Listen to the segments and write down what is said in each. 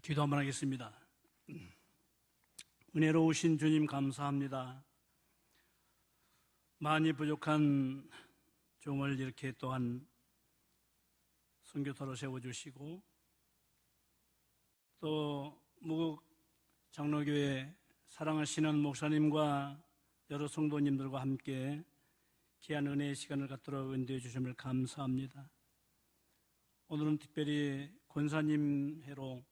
기도 한번 하겠습니다. 은혜로우신 주님 감사합니다. 많이 부족한 종을 이렇게 또한 선교사로 세워주시고 또 무국 장로교회 사랑하시는 목사님과 여러 성도님들과 함께 귀한 은혜의 시간을 갖도록 인도해 주심을 감사합니다. 오늘은 특별히 권사님 해로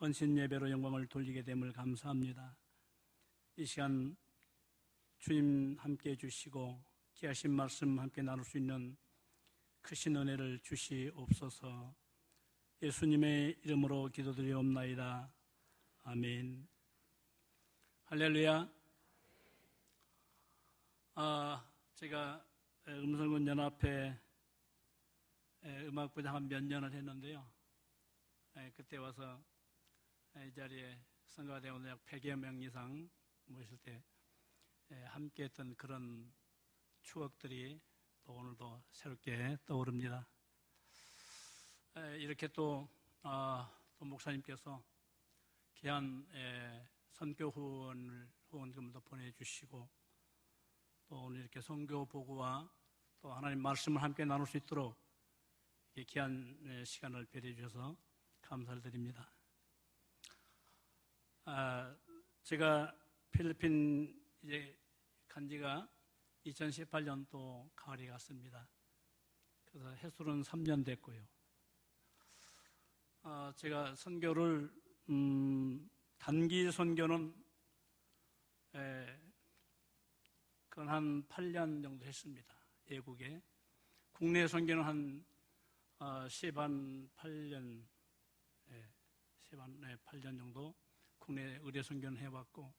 헌신 예배로 영광을 돌리게 됨을 감사합니다. 이 시간 주님 함께 해주시고 귀하신 말씀 함께 나눌 수 있는 크신 은혜를 주시옵소서. 예수님의 이름으로 기도드리옵나이다. 아멘. 할렐루야. 제가 음성군 연합회 음악부장 한 몇 년을 했는데요. 그때 와서 이 자리에 성가가 되어 약 100여 명 이상 모였을 때 함께 했던 그런 추억들이 또 오늘도 새롭게 떠오릅니다. 이렇게 또 목사님께서 귀한 선교 후원금도 보내주시고 또 오늘 이렇게 선교 보고와 또 하나님 말씀을 함께 나눌 수 있도록 귀한 시간을 배려해 주셔서 감사를 드립니다. 제가 필리핀 이제 간 지가 2018년도 가을에 갔습니다. 그래서 해수는 3년 됐고요. 제가 선교를 단기 선교는 그건 한 8년 정도 했습니다. 외국에. 국내 선교는 한 8년 정도 국내 의뢰 선교는 해왔고,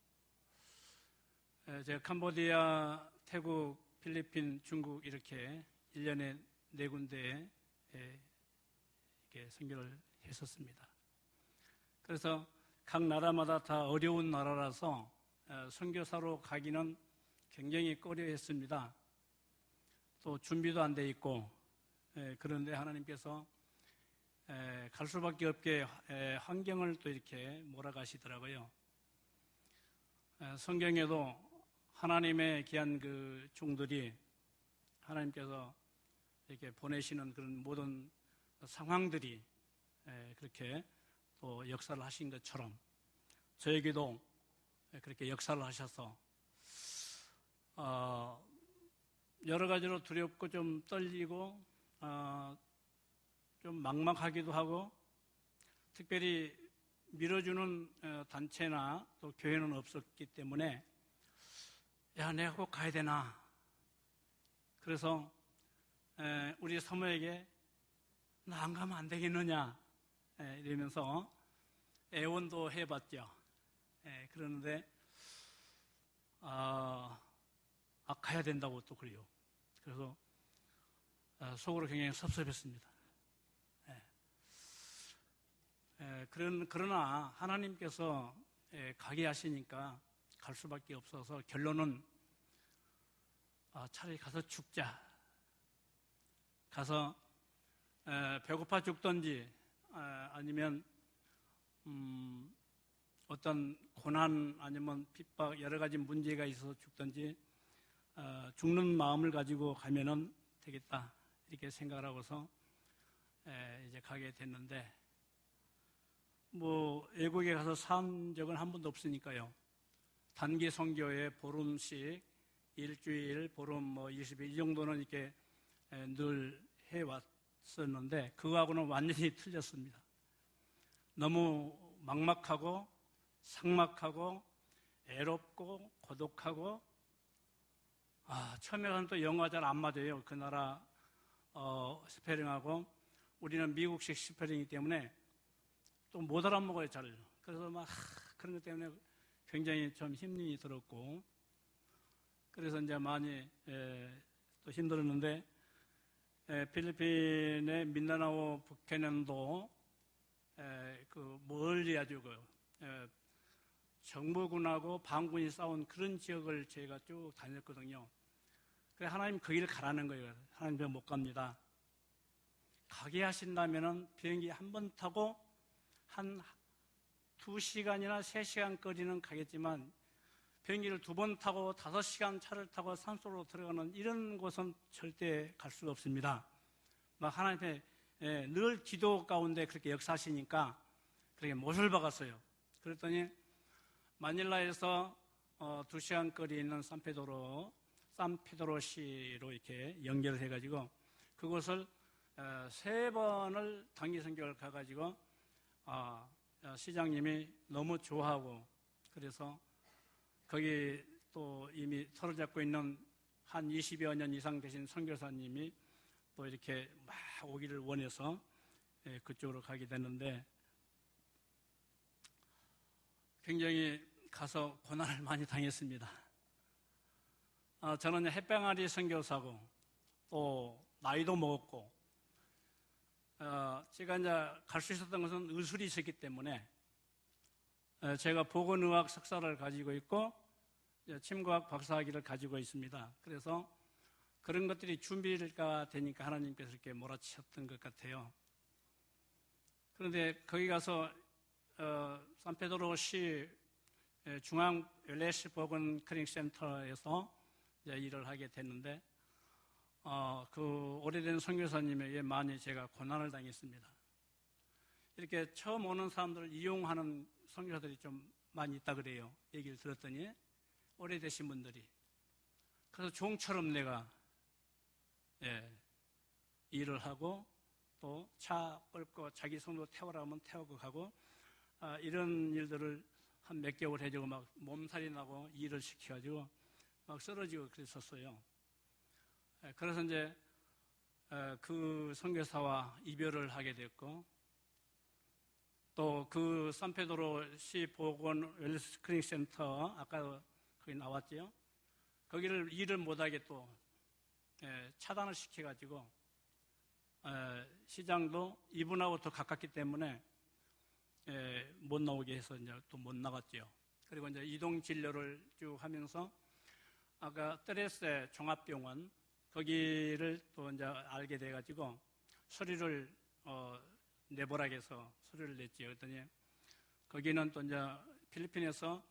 제가 캄보디아, 태국, 필리핀, 중국 이렇게 1년에 4군데에 이렇게 선교를 했었습니다. 그래서 각 나라마다 다 어려운 나라라서 선교사로 가기는 굉장히 꺼려했습니다. 또 준비도 안 돼 있고, 그런데 하나님께서 갈 수밖에 없게 환경을 또 이렇게 몰아가시더라고요. 성경에도 하나님의 귀한 그 종들이 하나님께서 이렇게 보내시는 그런 모든 상황들이 그렇게 또 역사를 하신 것처럼 저에게도 그렇게 역사를 하셔서 여러 가지로 두렵고 좀 떨리고 좀 막막하기도 하고 특별히 밀어주는 단체나 또 교회는 없었기 때문에 야, 내가 꼭 가야 되나? 그래서 우리 사모에게 나 안 가면 안 되겠느냐? 이러면서 애원도 해봤죠. 그러는데 가야 된다고 또 그래요. 그래서 속으로 굉장히 섭섭했습니다. 그러나 하나님께서 가게 하시니까 갈 수밖에 없어서 결론은 차라리 가서 죽자. 가서 배고파 죽든지 아니면 어떤 고난 아니면 핍박 여러 가지 문제가 있어서 죽든지 죽는 마음을 가지고 가면은 되겠다 이렇게 생각을 하고서 이제 가게 됐는데 외국에 가서 산 적은 한 번도 없으니까요. 단기 선교에 보름씩 일주일, 보름 20일 이 정도는 이렇게 늘 해왔었는데 그거하고는 완전히 틀렸습니다. 너무 막막하고 삭막하고 애롭고 고독하고 처음에 가서 또 영어가 잘 안 맞아요. 그 나라 스페링하고 우리는 미국식 스페링이기 때문에 또 못 알아먹어요, 잘. 그래서 그런 것 때문에 굉장히 좀 힘이 들었고, 그래서 이제 많이 또 힘들었는데, 필리핀의 민다나오 북해는도 멀리 아주 정부군하고 반군이 싸운 그런 지역을 저희가 쭉 다녔거든요. 그래서 하나님 거기를 가라는 거예요. 하나님 못 갑니다. 가게 하신다면은 비행기 한 번 타고 한 2시간이나 3시간 거리는 가겠지만 비행기를 2번 타고 5시간 차를 타고 산속으로 들어가는 이런 곳은 절대 갈 수가 없습니다. 막 하나님의 늘 기도 가운데 그렇게 역사하시니까 그렇게 못을 박았어요. 그랬더니 마닐라에서 2시간 거리에 있는 산페드로시로 이렇게 연결을 해가지고 그곳을 3번을 단기 선교를 가가지고 시장님이 너무 좋아하고 그래서 거기 또 이미 서로 잡고 있는 한 20여 년 이상 되신 선교사님이 또 이렇게 막 오기를 원해서 그쪽으로 가게 됐는데 굉장히 가서 고난을 많이 당했습니다. 저는 햇병아리 선교사고 또 나이도 먹었고 제가 이제 갈 수 있었던 것은 의술이 있었기 때문에 제가 보건의학 석사를 가지고 있고 침구학 박사학위를 가지고 있습니다. 그래서 그런 것들이 준비가 되니까 하나님께서 이렇게 몰아치셨던 것 같아요. 그런데 거기 가서 산페드로시 중앙 웰레스 보건 클리닉 센터에서 일을 하게 됐는데 그 오래된 선교사님에게 많이 제가 고난을 당했습니다. 이렇게 처음 오는 사람들을 이용하는 선교사들이 좀 많이 있다 그래요. 얘기를 들었더니 오래되신 분들이. 그래서 종처럼 내가 일을 하고 또 차 끌고 자기 손으로 태우라 하면 태우고 가고 이런 일들을 한 몇 개월 해주고 막 몸살이 나고 일을 시켜가지고 막 쓰러지고 그랬었어요. 그래서 이제 그 선교사와 이별을 하게 됐고 또 그 산페드로시 보건 웰스 클리닉 센터 아까 거기 나왔죠. 거기를 일을 못하게 또 차단을 시켜가지고 시장도 이분하고 더 가깝기 때문에 못 나오게 해서 이제 또 못 나갔죠. 그리고 이제 이동 진료를 쭉 하면서 아까 뜨레세 종합병원 거기를 또 이제 알게 돼가지고 서류를 내보라고 해서 서류를 냈죠. 그랬더니 거기는 또 이제 필리핀에서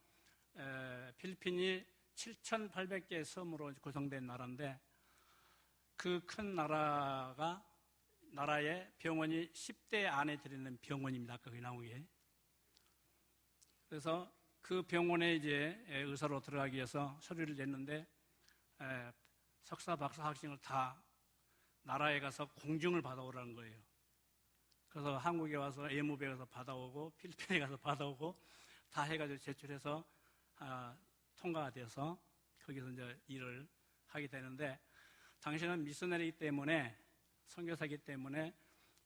필리핀이 7,800개의 섬으로 구성된 나라인데 그 큰 나라의 병원이 10대 안에 들어있는 병원입니다. 거기 나온 게. 그래서 그 병원에 이제 의사로 들어가기 위해서 서류를 냈는데 석사, 박사 학생을 다 나라에 가서 공증을 받아오라는 거예요. 그래서 한국에 와서 예무부에 가서 받아오고 필리핀에 가서 받아오고 다 해가지고 제출해서 통과가 돼서 거기서 이제 일을 하게 되는데 당신은 미셔너리이기 때문에 선교사이기 때문에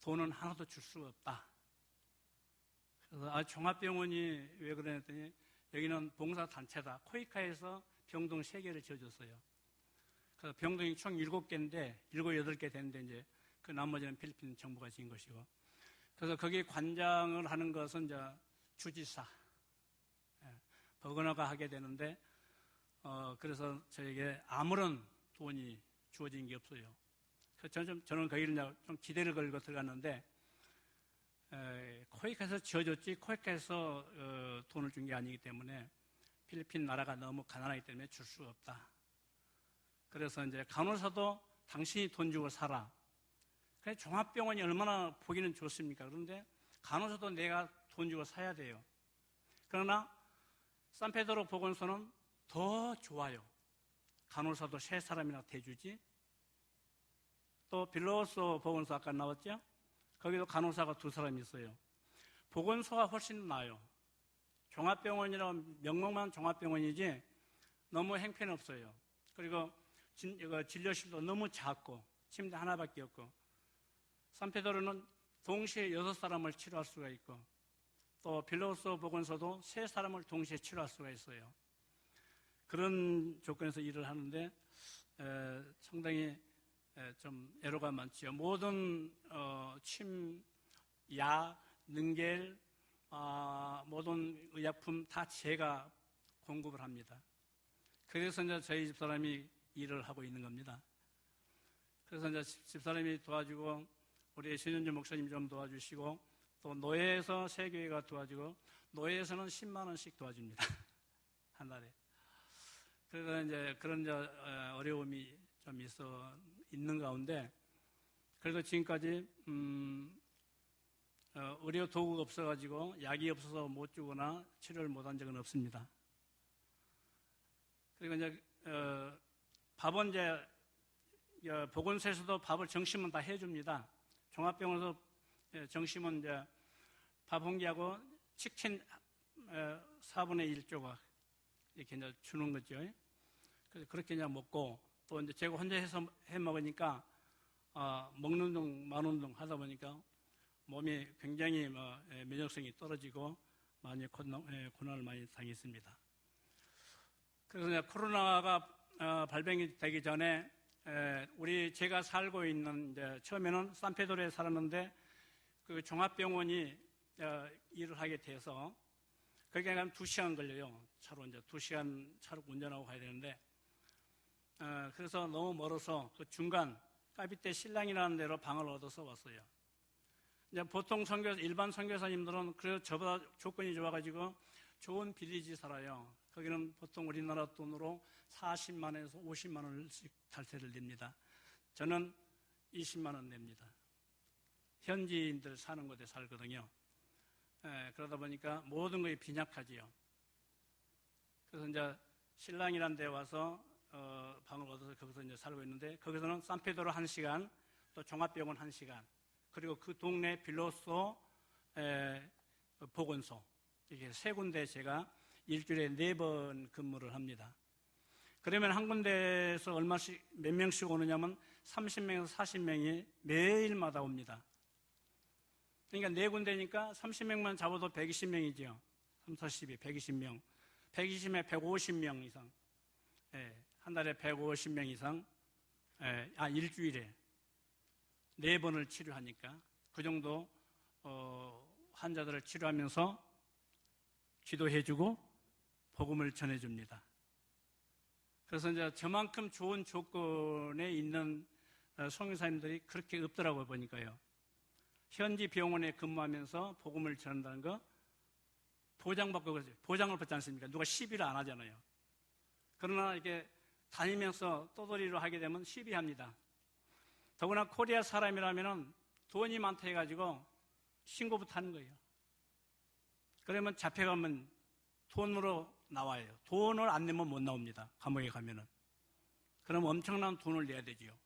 돈은 하나도 줄 수가 없다. 그래서 종합병원이 왜 그러냐더니 여기는 봉사단체다. 코이카에서 병동 3개를 지어줬어요. 그래서 병동이 총 7개인데 7, 8개 되는데 이제 그 나머지는 필리핀 정부가 지은 것이고 그래서 거기 관장을 하는 것은 이제 주지사 버거너가 하게 되는데 그래서 저에게 아무런 돈이 주어진 게 없어요. 그래서 저는 거기를 좀 기대를 걸고 들어갔는데 코이카에서 지어줬지 코이카에서 돈을 준 게 아니기 때문에 필리핀 나라가 너무 가난하기 때문에 줄 수가 없다. 그래서 이제 간호사도 당신이 돈 주고 살아. 그래 종합병원이 얼마나 보기는 좋습니까? 그런데 간호사도 내가 돈 주고 사야 돼요. 그러나 산페드로 보건소는 더 좋아요. 간호사도 3사람이나 대주지. 또 빌로소 보건소 아까 나왔죠? 거기도 간호사가 2사람이 있어요. 보건소가 훨씬 나아요. 종합병원이라고 명목만 종합병원이지 너무 행편없어요. 그리고 진료실도 너무 작고 침대 하나밖에 없고 산페드로는 동시에 6사람을 치료할 수가 있고 또 빌로소 보건소도 3사람을 동시에 치료할 수가 있어요. 그런 조건에서 일을 하는데 상당히 좀 애로가 많죠. 모든 침, 약, 능겔, 모든 의약품 다 제가 공급을 합니다. 그래서 이제 저희 집사람이 일을 하고 있는 겁니다. 그래서 이제 집사람이 도와주고 우리 신현주 목사님 좀 도와주시고 또 노예에서 세교회가 도와주고 노예에서는 10만 원씩 도와줍니다. 한 달에. 그래서 이제 그런 어려움이 좀 있는 가운데 그래도 지금까지 의료 도구가 없어가지고 약이 없어서 못 주거나 치료를 못한 적은 없습니다. 그리고 이제 밥은 이제 보건소에서도 밥을 점심은 다 해줍니다. 종합병원에서 점심은 이제 밥 한 끼하고 치킨 4분의 1조각 이렇게 이제 주는 거죠. 그래서 그렇게 이제 먹고 또 이제 제가 혼자 해서 해 먹으니까 먹는 운동, 만 운동 하다 보니까 몸이 굉장히 면역성이 떨어지고 많이 고난을 많이 당했습니다. 그래서 이제 코로나가 발병이 되기 전에 제가 살고 있는 이제 처음에는 산페드로에 살았는데 그 종합병원이 일을 하게 돼서 거기에 가면 2시간 걸려요. 차로 이제 2시간 차로 운전하고 가야 되는데 그래서 너무 멀어서 그 중간 까비떼 신랑이라는 데로 방을 얻어서 왔어요. 이제 보통 일반 선교사님들은 그래도 저보다 조건이 좋아가지고 좋은 빌리지 살아요. 거기는 보통 우리나라 돈으로 40만 원에서 50만 원씩 탈세를 냅니다. 저는 20만 원 냅니다. 현지인들 사는 곳에 살거든요. 그러다 보니까 모든 것이 빈약하지요. 그래서 이제 신랑이라는 데 와서 방을 얻어서 거기서 이제 살고 있는데 거기서는 산페드로 1시간, 또 종합병원 1시간, 그리고 그 동네 빌로소 보건소 이렇게 3군데 제가 일주일에 4번 근무를 합니다. 그러면 한 군데에서 몇 명씩 오느냐면 30명에서 40명이 매일마다 옵니다. 그러니까 4군데니까 30명만 잡아도 120명이죠. 3, 40이 120명. 120에 150명 이상. 한 달에 150명 이상. 일주일에 4번을 치료하니까 그 정도 환자들을 치료하면서 기도해주고 복음을 전해줍니다. 그래서 이제 저만큼 좋은 조건에 있는 선교사님들이 그렇게 없더라고요, 보니까요. 현지 병원에 근무하면서 복음을 전한다는 거 보장받고 그러죠. 보장을 받지 않습니까? 누가 시비를 안 하잖아요. 그러나 이렇게 다니면서 떠돌이로 하게 되면 시비합니다. 더구나 코리아 사람이라면 돈이 많다 해가지고 신고부터 하는 거예요. 그러면 잡혀가면 돈으로 나와요. 돈을 안 내면 못 나옵니다. 감옥에 가면은. 그럼 엄청난 돈을 내야 되지요.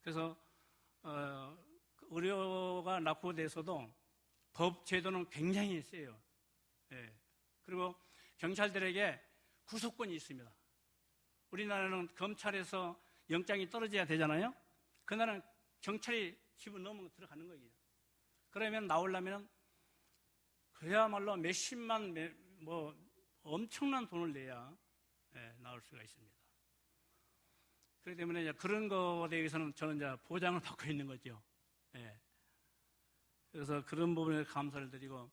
그래서 의료가 낙후돼서도 법 제도는 굉장히 세요. 그리고 경찰들에게 구속권이 있습니다. 우리나라는 검찰에서 영장이 떨어져야 되잖아요. 그날은 경찰이 집을 넘어 들어가는 거예요. 그러면 나오려면 그야말로 몇십만, 엄청난 돈을 내야 나올 수가 있습니다. 그렇기 때문에 이제 그런 것에 대해서는 저는 이제 보장을 받고 있는 거죠. 그래서 그런 부분에 감사를 드리고,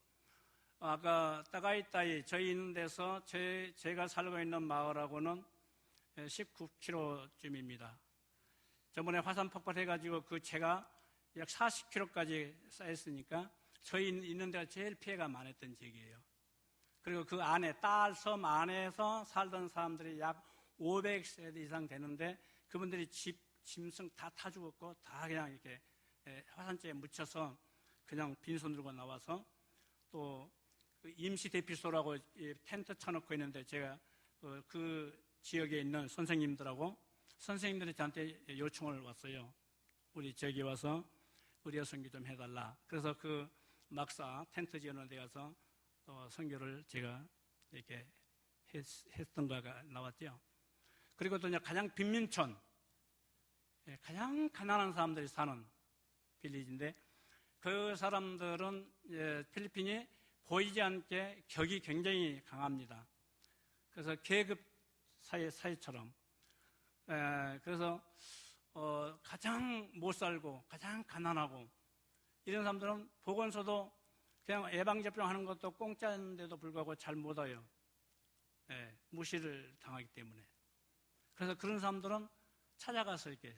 아까 따가이따이 저희 있는 데서 제가 살고 있는 마을하고는 19km쯤입니다. 저번에 화산 폭발해가지고 그 제가 약 40km까지 쌓였으니까 저희 있는 데가 제일 피해가 많았던 지역이에요. 그리고 그 안에 딸섬 안에서 살던 사람들이 약 500세대 이상 되는데 그분들이 짐승 다 타 죽었고 다 그냥 이렇게 화산재에 묻혀서 그냥 빈손 들고 나와서 또 임시 대피소라고 텐트 쳐놓고 있는데 제가 그 지역에 있는 선생님들이 저한테 요청을 왔어요. 우리 저기 와서 의료 선교 좀 해달라. 그래서 그 막사 텐트 지어놓은 데 가서 선교를 제가 이렇게 했던 거가 나왔죠. 그리고 또 이제 가장 빈민촌, 가장 가난한 사람들이 사는 빌리지인데 그 사람들은 필리핀이 보이지 않게 격이 굉장히 강합니다. 그래서 계급 사회처럼. 그래서 가장 못 살고 가장 가난하고 이런 사람들은 보건소도 그냥 예방접종하는 것도 공짜인데도 불구하고 잘 못 와요. 무시를 당하기 때문에. 그래서 그런 사람들은 찾아가서 이렇게,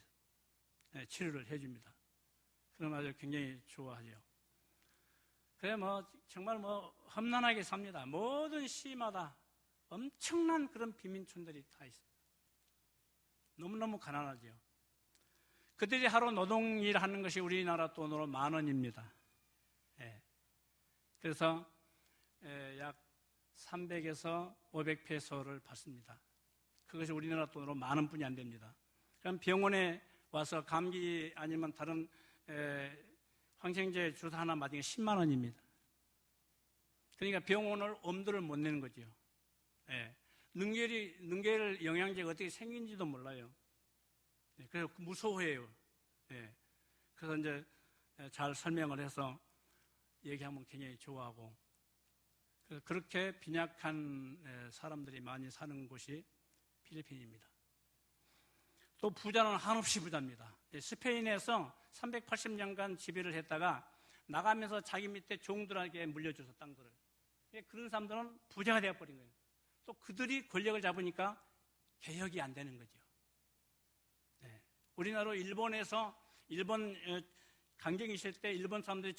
치료를 해줍니다. 그럼 아주 굉장히 좋아하죠. 그리고 또 이제 가장 빈민촌, 가장 가난한 사람들이 사는 빌리지인데 그 사람들은 필리핀이 보이지 않게 격이 굉장히 강합니다. 그래서 계급 사회처럼. 그래서 그래 정말 험난하게 삽니다. 모든 시마다 엄청난 그런 빈민촌들이 다 있습니다. 너무너무 가난하죠. 그들이 하루 노동일 하는 것이 우리나라 돈으로 10,000원입니다. 예. 그래서 약 300에서 500페소를 받습니다. 그것이 우리나라 돈으로 10,000원뿐이 안 됩니다. 그럼 병원에 와서 감기 아니면 다른 항생제 주사 하나 맞은 게 10만 원입니다. 그러니까 병원을 엄두를 못 내는 거죠. 예. 능계를 영양제가 어떻게 생긴지도 몰라요. 예. 그래서 무서워해요. 예. 그래서 이제 잘 설명을 해서 얘기하면 굉장히 좋아하고, 그렇게 빈약한 사람들이 많이 사는 곳이 필리핀입니다. 또 부자는 한없이 부자입니다. 스페인에서 380년간 지배를 했다가 나가면서 자기 밑에 종들에게 물려줘서 땅들을. 그런 사람들은 부자가 되어버린 거예요. 또 그들이 권력을 잡으니까 개혁이 안 되는 거죠. 네. 우리나라 일본에서 일본 강점기 있을 때 일본 사람들이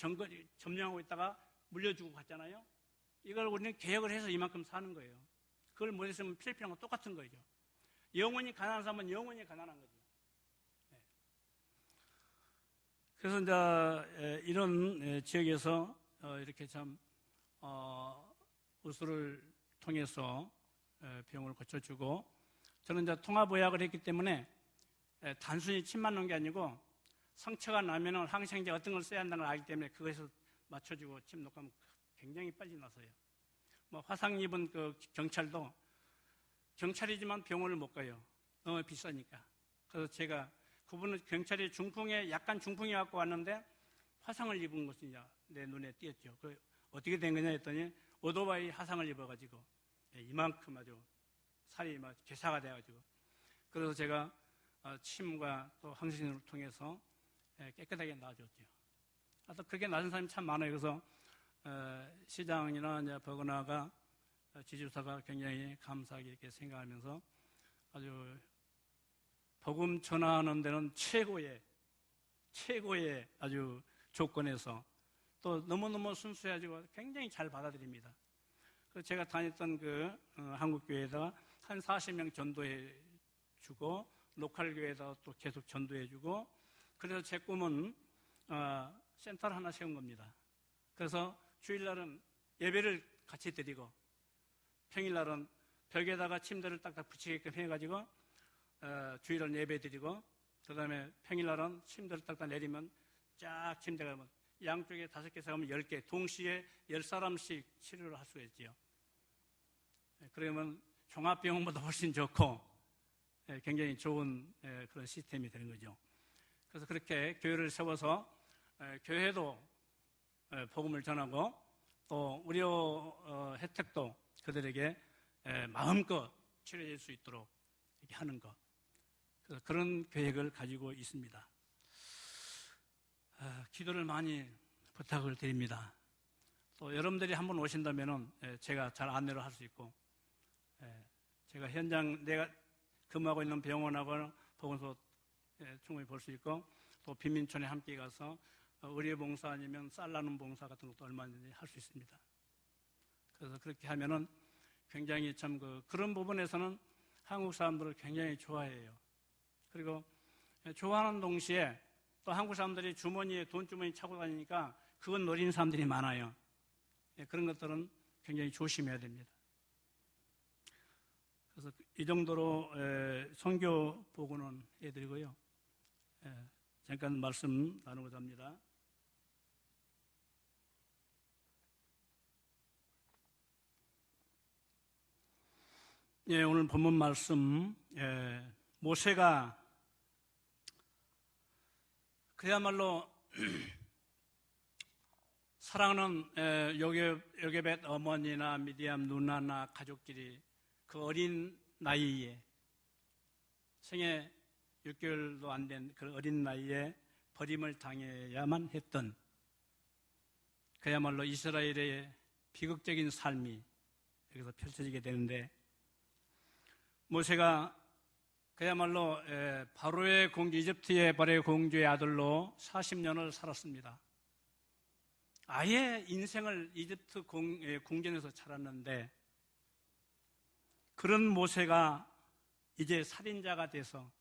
점령하고 있다가 물려주고 갔잖아요. 이걸 우리는 개혁을 해서 이만큼 사는 거예요. 그걸 못했으면 필리핀하고 똑같은 거죠. 영원히 가난한 사람은 영원히 가난한 거죠. 네. 그래서 이제 이런 지역에서 이렇게 참 우수를 통해서 병을 고쳐주고, 저는 이제 통합의학을 했기 때문에 단순히 침만 놓은 게 아니고 상처가 나면은 항생제 어떤 걸 써야 한다는 걸 알기 때문에 그것에서 맞춰주고 침 놓고 하면 굉장히 빨리 나서요. 화상 입은 그 경찰이지만 병원을 못 가요. 너무 비싸니까. 그래서 제가 그분은 경찰이 약간 중풍이 갖고 왔는데 화상을 입은 것이 이제 내 눈에 띄었죠. 어떻게 된 거냐 했더니 오토바이 화상을 입어가지고 이만큼 아주 살이 막 괴사가 돼가지고, 그래서 제가 침과 또 항생제를 통해서 깨끗하게 나아졌죠. 또 그렇게 나은 사람이 참 많아요. 그래서 시장이나 이제 버거나가 지주사가 굉장히 감사하게 이렇게 생각하면서 아주 복음 전하는 데는 최고의 아주 조건에서 또 너무너무 순수해가지고 굉장히 잘 받아들입니다. 그래서 제가 다녔던 한국교회에다가 한 40명 전도해 주고, 로컬 교회에다 또 계속 전도해 주고, 그래서 제 꿈은 센터를 하나 세운 겁니다. 그래서 주일날은 예배를 같이 드리고, 평일날은 벽에다가 침대를 딱딱 붙이게끔 해가지고 주일은 예배 드리고, 그 다음에 평일날은 침대를 딱딱 내리면 쫙 침대가 양쪽에 5개 세우면 10개, 동시에 10사람씩 치료를 할 수가 있지요. 그러면 종합병원보다 훨씬 좋고 굉장히 좋은 그런 시스템이 되는 거죠. 그래서 그렇게 교회를 세워서 교회도 복음을 전하고 또 의료 혜택도 그들에게 마음껏 치료할 수 있도록 이렇게 하는 것, 그런 계획을 가지고 있습니다. 기도를 많이 부탁을 드립니다. 또 여러분들이 한번 오신다면은 제가 잘 안내를 할 수 있고, 제가 현장 내가 근무하고 있는 병원하고 보건소 충분히 볼 수 있고, 또 빈민촌에 함께 가서 의료봉사 아니면 쌀 나눔 봉사 같은 것도 얼마든지 할 수 있습니다. 그래서 그렇게 하면은 굉장히 참 그런 부분에서는 한국 사람들을 굉장히 좋아해요. 그리고 좋아하는 동시에 또 한국 사람들이 주머니에 돈주머니 차고 다니니까 그건 노리는 사람들이 많아요. 그런 것들은 굉장히 조심해야 됩니다. 그래서 이 정도로 선교 보고는 해드리고요. 잠깐 말씀 나누고자 합니다. 오늘 본문 말씀, 모세가 그야말로 사랑하는 요게벳 어머니나 미디암 누나나 가족끼리 그 어린 나이에, 생애 6개월도 안 된 그 어린 나이에 버림을 당해야만 했던 그야말로 이스라엘의 비극적인 삶이 여기서 펼쳐지게 되는데, 모세가 그야말로 바로의 공주, 이집트의 바로의 공주의 아들로 40년을 살았습니다. 아예 인생을 이집트 궁전에서 살았는데 그런 모세가 이제 살인자가 돼서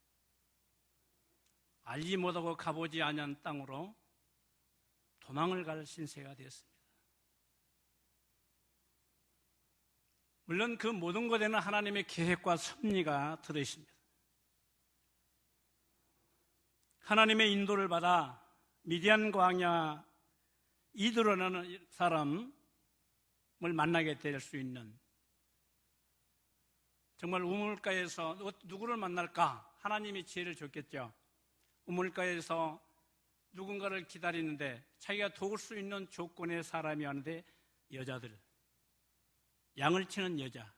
알지 못하고 가보지 않은 땅으로 도망을 갈 신세가 되었습니다. 물론 그 모든 것에는 하나님의 계획과 섭리가 들어있습니다. 하나님의 인도를 받아 미디안 광야 이드로라는 사람을 만나게 될 수 있는, 정말 우물가에서 누구를 만날까? 하나님이 지혜를 줬겠죠. 우물가에서 누군가를 기다리는데 자기가 도울 수 있는 조건의 사람이 왔는데 여자들, 양을 치는 여자,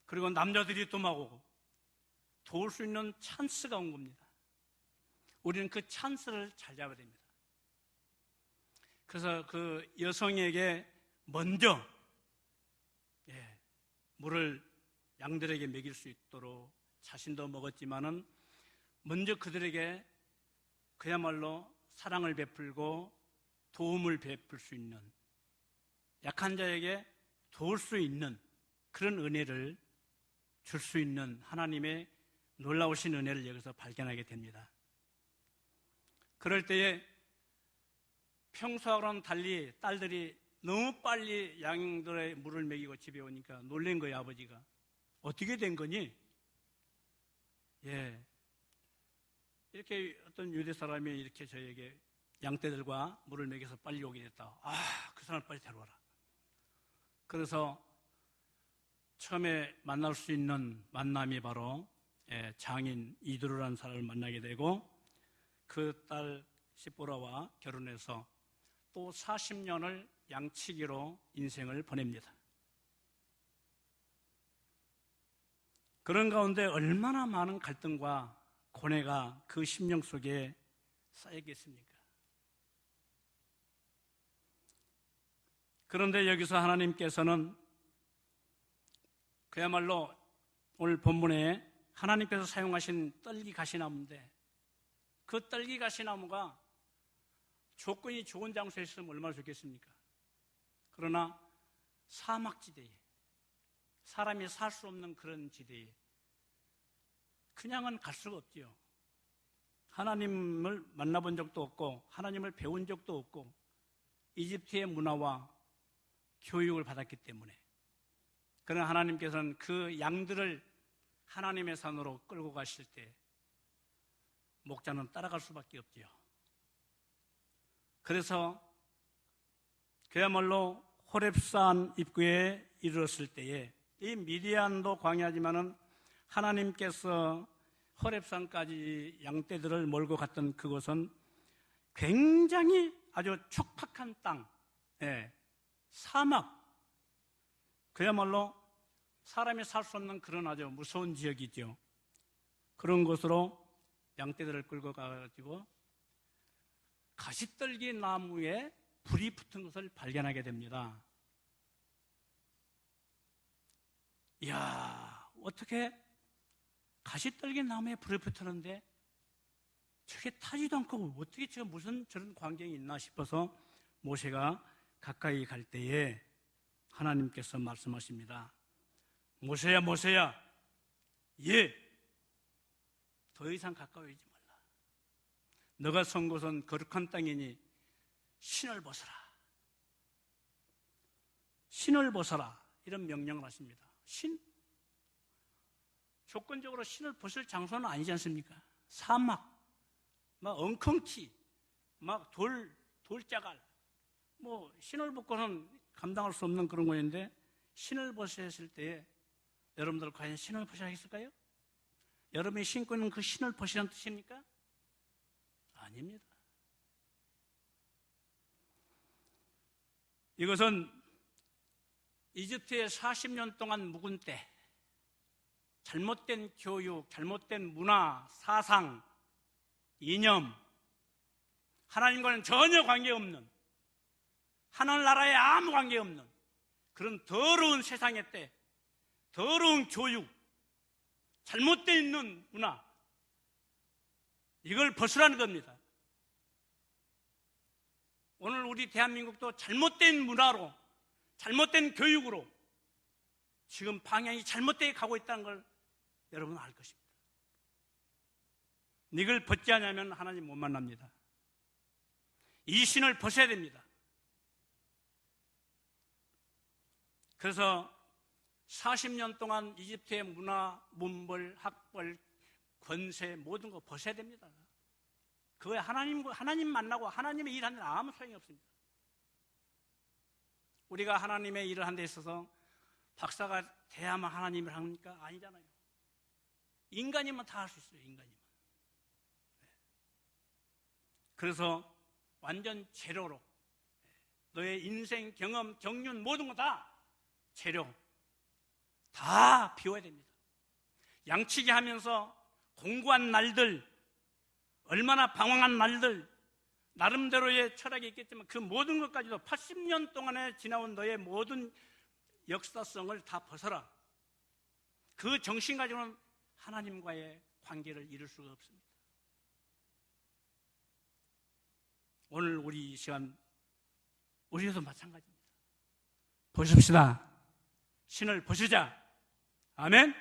그리고 남자들이 또 막 오고 도울 수 있는 찬스가 온 겁니다. 우리는 그 찬스를 잘 잡아야 됩니다. 그래서 그 여성에게 먼저 물을 양들에게 먹일 수 있도록 자신도 먹었지만은 먼저 그들에게 그야말로 사랑을 베풀고 도움을 베풀 수 있는, 약한 자에게 도울 수 있는 그런 은혜를 줄 수 있는 하나님의 놀라우신 은혜를 여기서 발견하게 됩니다. 그럴 때에 평소하고는 달리 딸들이 너무 빨리 양들의 물을 먹이고 집에 오니까 놀란 거예요. 아버지가 어떻게 된 거니? 이렇게 어떤 유대 사람이 이렇게 저에게 양떼들과 물을 먹여서 빨리 오게 됐다. 그 사람을 빨리 데려와라. 그래서 처음에 만날 수 있는 만남이 바로 장인 이드로라는 사람을 만나게 되고, 그 딸 시보라와 결혼해서 또 40년을 양치기로 인생을 보냅니다. 그런 가운데 얼마나 많은 갈등과 고뇌가 그 심령 속에 쌓였겠습니까? 그런데 여기서 하나님께서는 그야말로 오늘 본문에 하나님께서 사용하신 떨기 가시나무인데, 그 떨기 가시나무가 조건이 좋은 장소에 있으면 얼마나 좋겠습니까? 그러나 사막지대에, 사람이 살 수 없는 그런 지대에 그냥은 갈 수가 없지요. 하나님을 만나본 적도 없고 하나님을 배운 적도 없고 이집트의 문화와 교육을 받았기 때문에, 그러나 하나님께서는 그 양들을 하나님의 산으로 끌고 가실 때 목자는 따라갈 수밖에 없지요. 그래서 그야말로 호렙산 입구에 이르렀을 때에, 이 미디안도 광야지만은 하나님께서 호렙산까지 양떼들을 몰고 갔던 그곳은 굉장히 아주 촉박한 땅, 사막, 그야말로 사람이 살 수 없는 그런 아주 무서운 지역이죠. 그런 곳으로 양떼들을 끌고 가가지고 가시떨기 나무에 불이 붙은 것을 발견하게 됩니다. 이야, 어떻게 가시떨기 나무에 불이 붙었는데 저게 타지도 않고 어떻게 저 무슨 저런 광경이 있나 싶어서 모세가 가까이 갈 때에 하나님께서 말씀하십니다. 모세야, 모세야, 더 이상 가까이 오지 말라. 너가 선 곳은 거룩한 땅이니 신을 벗어라. 신을 벗어라. 이런 명령을 하십니다. 신? 조건적으로 신을 벗을 장소는 아니지 않습니까? 사막, 막 엉겅퀴, 막 돌자갈, 신을 벗고는 감당할 수 없는 그런 거였는데, 신을 벗어야 했을 때에 여러분들 과연 신을 벗어야 했을까요? 여러분이 신고 있는 그 신을 벗으라는 뜻입니까? 아닙니다. 이것은 이집트에 40년 동안 묵은 때 잘못된 교육, 잘못된 문화, 사상, 이념, 하나님과는 전혀 관계없는, 하늘나라에 아무 관계없는 그런 더러운 세상의 때, 더러운 교육, 잘못되어 있는 문화, 이걸 벗으라는 겁니다. 오늘 우리 대한민국도 잘못된 문화로, 잘못된 교육으로 지금 방향이 잘못되게 가고 있다는 걸 여러분은 알 것입니다. 이걸 벗지 않으면 하나님 못 만납니다. 이 신을 벗어야 됩니다. 그래서 40년 동안 이집트의 문화, 문벌, 학벌, 권세 모든 거 벗어야 됩니다. 그거에 하나님 만나고 하나님의 일하는 데는 아무 소용이 없습니다. 우리가 하나님의 일을 하는 데 있어서 박사가 돼야만 하나님을 합니까? 아니잖아요. 인간이면 다 할 수 있어요. 인간이면. 그래서 완전 제로로 너의 인생, 경험, 경륜 모든 거 다 재료 다 비워야 됩니다. 양치기 하면서 공부한 날들, 얼마나 방황한 날들, 나름대로의 철학이 있겠지만 그 모든 것까지도 80년 동안에 지나온 너의 모든 역사성을 다 벗어라. 그 정신 가지고는 하나님과의 관계를 이룰 수가 없습니다. 오늘 우리 이 시간 우리도 마찬가지입니다. 보십시다. 신을 벗으자. 아멘.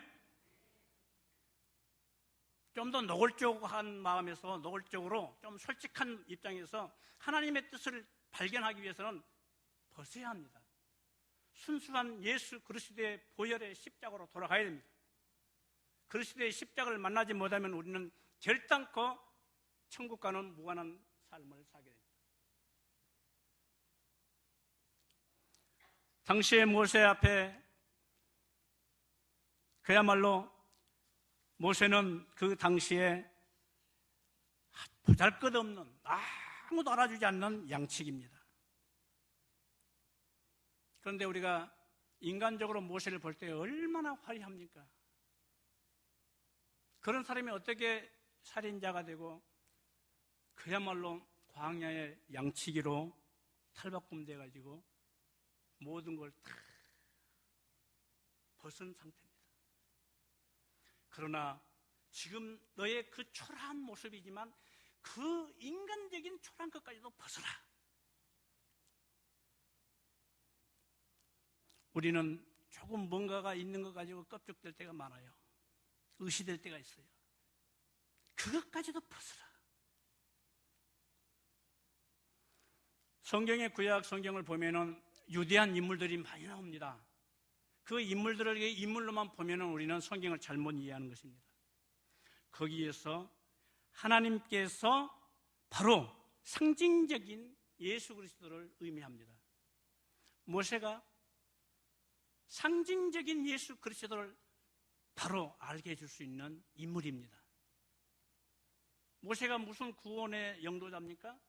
좀 더 노골적한 마음에서, 노골적으로 좀 솔직한 입장에서 하나님의 뜻을 발견하기 위해서는 벗어야 합니다. 순수한 예수 그리스도의 보혈의 십자가로 돌아가야 됩니다. 그리스도의 십자가를 만나지 못하면 우리는 결단코 천국과는 무관한 삶을 살게 됩니다. 당시에 모세 앞에 그야말로 모세는 그 당시에 보잘것없는, 아무도 알아주지 않는 양측입니다. 그런데 우리가 인간적으로 모세를 볼 때 얼마나 화려합니까? 그런 사람이 어떻게 살인자가 되고 그야말로 광야의 양치기로 탈바꿈돼가지고 모든 걸 다 벗은 상태입니다. 그러나 지금 너의 그 초라한 모습이지만 그 인간적인 초라한 것까지도 벗어라. 우리는 조금 뭔가가 있는 것 가지고 껍죽될 때가 많아요. 의시될 때가 있어요. 그것까지도 벗어라. 성경의 구약 성경을 보면은 유대한 인물들이 많이 나옵니다. 그 인물들을 인물로만 보면은 우리는 성경을 잘못 이해하는 것입니다. 거기에서 하나님께서 바로 상징적인 예수 그리스도를 의미합니다. 모세가 상징적인 예수 그리스도를 바로 알게 해줄 수 있는 인물입니다. 모세가 무슨 구원의 영도자입니까?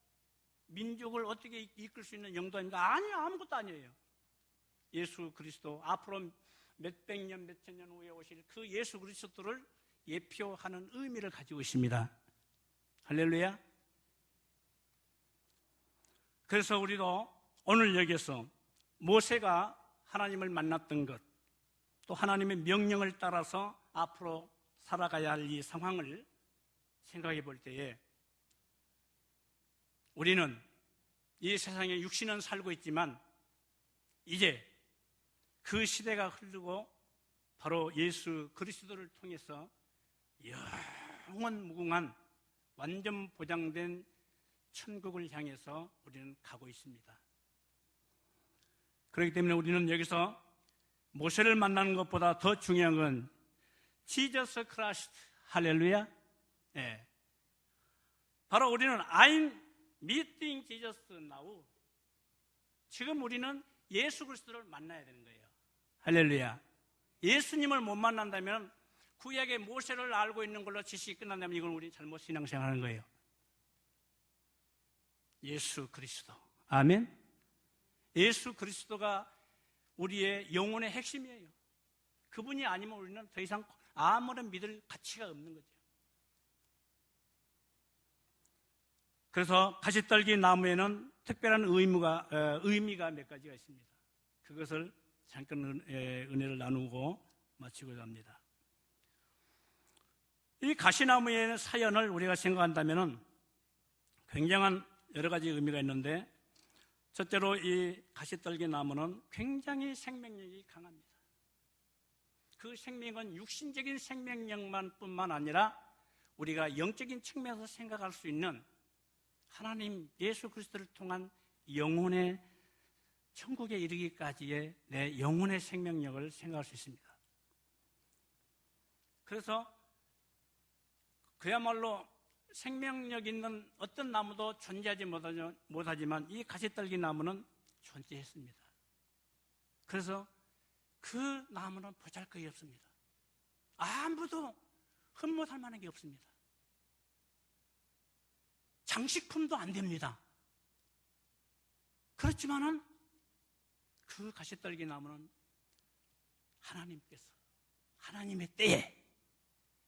민족을 어떻게 이끌 수 있는 영도자입니까? 아니요, 아무것도 아니에요. 예수 그리스도, 앞으로 몇백 년, 몇천 년 후에 오실 그 예수 그리스도를 예표하는 의미를 가지고 있습니다. 할렐루야. 그래서 우리도 오늘 여기서 모세가 하나님을 만났던 것, 또 하나님의 명령을 따라서 앞으로 살아가야 할 이 상황을 생각해 볼 때에 우리는 이 세상에 육신은 살고 있지만 이제 그 시대가 흐르고 바로 예수 그리스도를 통해서 영원 무궁한 완전 보장된 천국을 향해서 우리는 가고 있습니다. 그렇기 때문에 우리는 여기서 모세를 만나는 것보다 더 중요한 건 지저스 크라이스트, 할렐루야. 예. 바로 우리는 I'm meeting Jesus now. 지금 우리는 예수 그리스도를 만나야 되는 거예요. 할렐루야. 예수님을 못 만난다면 구약의 모세를 알고 있는 걸로 지식이 끝난다면 이건 우리 잘못 신앙생활하는 거예요. 예수 그리스도. 아멘. 예수 그리스도가 우리의 영혼의 핵심이에요. 그분이 아니면 우리는 더 이상 아무런 믿을 가치가 없는 거죠. 그래서 가시떨기 나무에는 특별한 의미가 몇 가지가 있습니다. 그것을 잠깐 은혜를 나누고 마치고자 합니다. 이 가시나무의 사연을 우리가 생각한다면 굉장한 여러 가지 의미가 있는데 첫째로 이 가시떨기 나무는 굉장히 생명력이 강합니다. 그 생명은 육신적인 생명력만 뿐만 아니라 우리가 영적인 측면에서 생각할 수 있는 하나님 예수 그리스도를 통한 영혼의 천국에 이르기까지의 내 영혼의 생명력을 생각할 수 있습니다. 그래서 그야말로 생명력 있는 어떤 나무도 존재하지 못하지만 이 가시떨기 나무는 존재했습니다. 그래서 그 나무는 보잘것이 없습니다. 아무도 흠모할 만한 게 없습니다. 장식품도 안 됩니다. 그렇지만은 그 가시떨기 나무는 하나님께서 하나님의 때에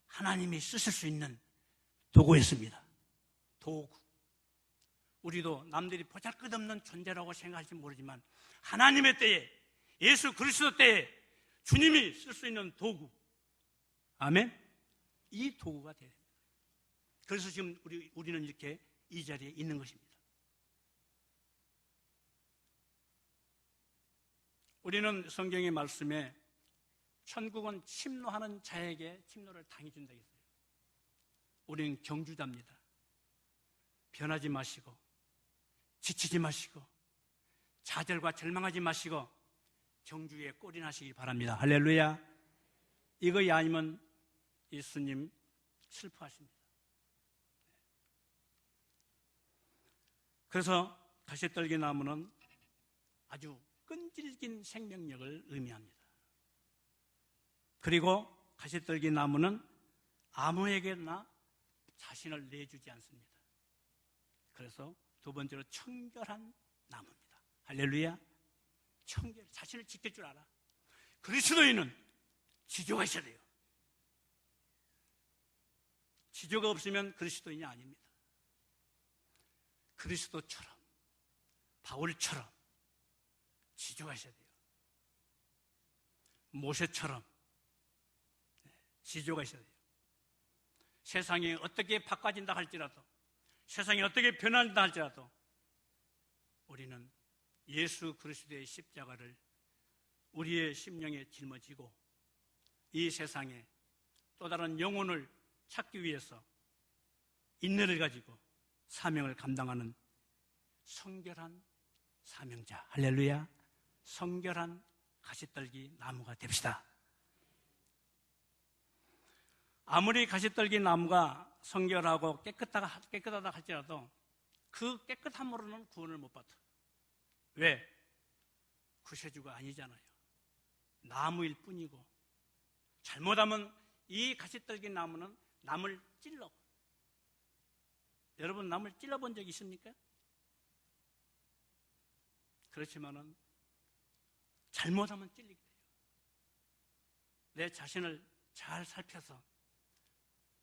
하나님이 쓰실 수 있는 도구였습니다. 도구. 우리도 남들이 보잘것없는 존재라고 생각할지 모르지만 하나님의 때에 예수 그리스도 때에 주님이 쓸 수 있는 도구. 아멘. 이 도구가 돼야 됩니다. 그래서 지금 우리는 이렇게 이 자리에 있는 것입니다. 우리는 성경의 말씀에 천국은 침노하는 자에게 침노를 당해준다 했어요. 우리는 경주자입니다. 변하지 마시고 지치지 마시고 좌절과 절망하지 마시고 경주에 꼴이 나시기 바랍니다. 할렐루야. 이것이 아니면 예수님 슬퍼하십니다. 그래서 가시떨기 나무는 아주 끈질긴 생명력을 의미합니다. 그리고 가시떨기 나무는 아무에게나 자신을 내주지 않습니다. 그래서 두 번째로 청결한 나무입니다. 할렐루야. 청결, 자신을 지킬 줄 알아. 그리스도인은 지조가 있어야 돼요. 지조가 없으면 그리스도인이 아닙니다. 그리스도처럼, 바울처럼 지조가 있어야 돼요. 모세처럼 지조가 있어야 돼요. 세상이 어떻게 바꿔진다 할지라도, 세상이 어떻게 변한다 할지라도 우리는 예수 그리스도의 십자가를 우리의 심령에 짊어지고 이 세상에 또 다른 영혼을 찾기 위해서 인내를 가지고 사명을 감당하는 성결한 사명자, 할렐루야. 성결한 가시떨기 나무가 됩시다. 아무리 가시떨기 나무가 성결하고 깨끗하다 할지라도 그 깨끗함으로는 구원을 못 받아. 왜? 구세주가 아니잖아요. 나무일 뿐이고, 잘못하면 이 가시떨기 나무는 남을 찔러. 여러분 남을 찔러본 적 있습니까? 그렇지만은 잘못하면 찔리게 돼요. 내 자신을 잘 살펴서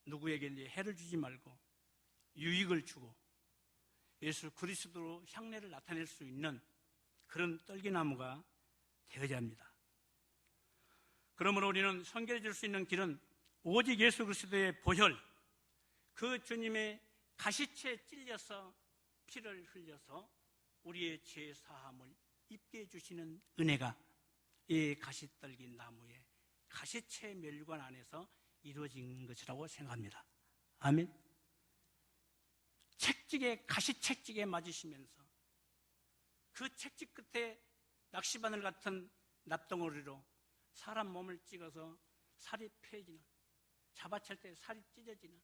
누구에게 해를 주지 말고 유익을 주고 예수 그리스도로 향례를 나타낼 수 있는 그런 떨기나무가 되어야 합니다. 그러므로 우리는 성결해질 수 있는 길은 오직 예수 그리스도의 보혈, 그 주님의 가시체에 찔려서 피를 흘려서 우리의 죄 사함을 입게 해주시는 은혜가 이 가시떨기 나무의 가시체 멸관 안에서 이루어진 것이라고 생각합니다. 아멘. 가시책직에 맞으시면서 그 책직 끝에 낚시바늘 같은 납덩어리로 사람 몸을 찍어서 살이 펴지는, 잡아챌 때 살이 찢어지는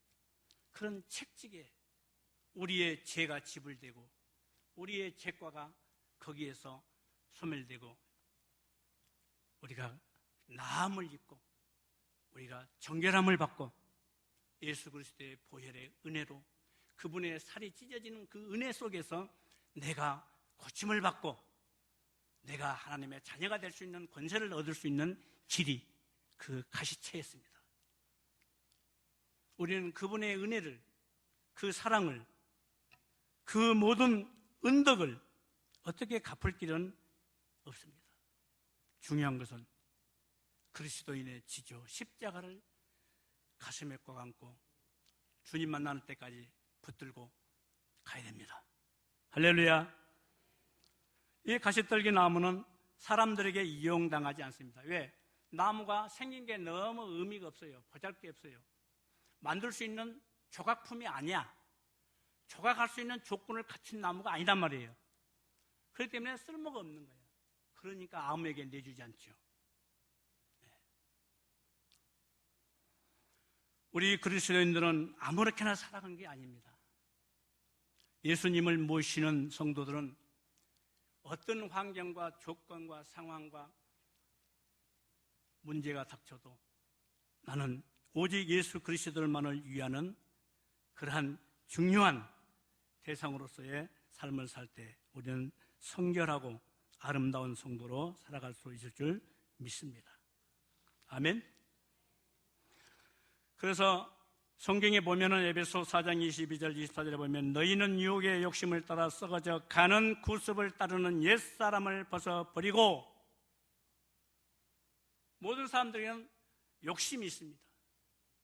그런 책직에 우리의 죄가 지불되고 우리의 죄과가 거기에서 소멸되고 우리가 나음을 입고 우리가 정결함을 받고 예수 그리스도의 보혈의 은혜로 그분의 살이 찢어지는 그 은혜 속에서 내가 고침을 받고 내가 하나님의 자녀가 될 수 있는 권세를 얻을 수 있는 길이 그 가시체였습니다. 우리는 그분의 은혜를, 그 사랑을, 그 모든 은덕을 어떻게 갚을 길은 없습니다. 중요한 것은 그리스도인의 지조 십자가를 가슴에 꼭 안고 주님 만나는 때까지 붙들고 가야 됩니다. 할렐루야. 이 가시떨기 나무는 사람들에게 이용당하지 않습니다. 왜? 나무가 생긴 게 너무 의미가 없어요. 보잘게 없어요. 만들 수 있는 조각품이 아니야. 조각할 수 있는 조건을 갖춘 나무가 아니란 말이에요. 그렇기 때문에 쓸모가 없는 거예요. 그러니까 아무에게 내주지 않죠. 우리 그리스도인들은 아무렇게나 살아간 게 아닙니다. 예수님을 모시는 성도들은 어떤 환경과 조건과 상황과 문제가 닥쳐도 나는 오직 예수 그리스도만을 위하는 그러한 중요한 대상으로서의 삶을 살 때 우리는 성결하고 아름다운 성도로 살아갈 수 있을 줄 믿습니다. 아멘. 그래서 성경에 보면은 에베소 4장 22절 24절에 보면 너희는 유혹의 욕심을 따라 썩어져 가는 구습을 따르는 옛사람을 벗어버리고, 모든 사람들에게는 욕심이 있습니다.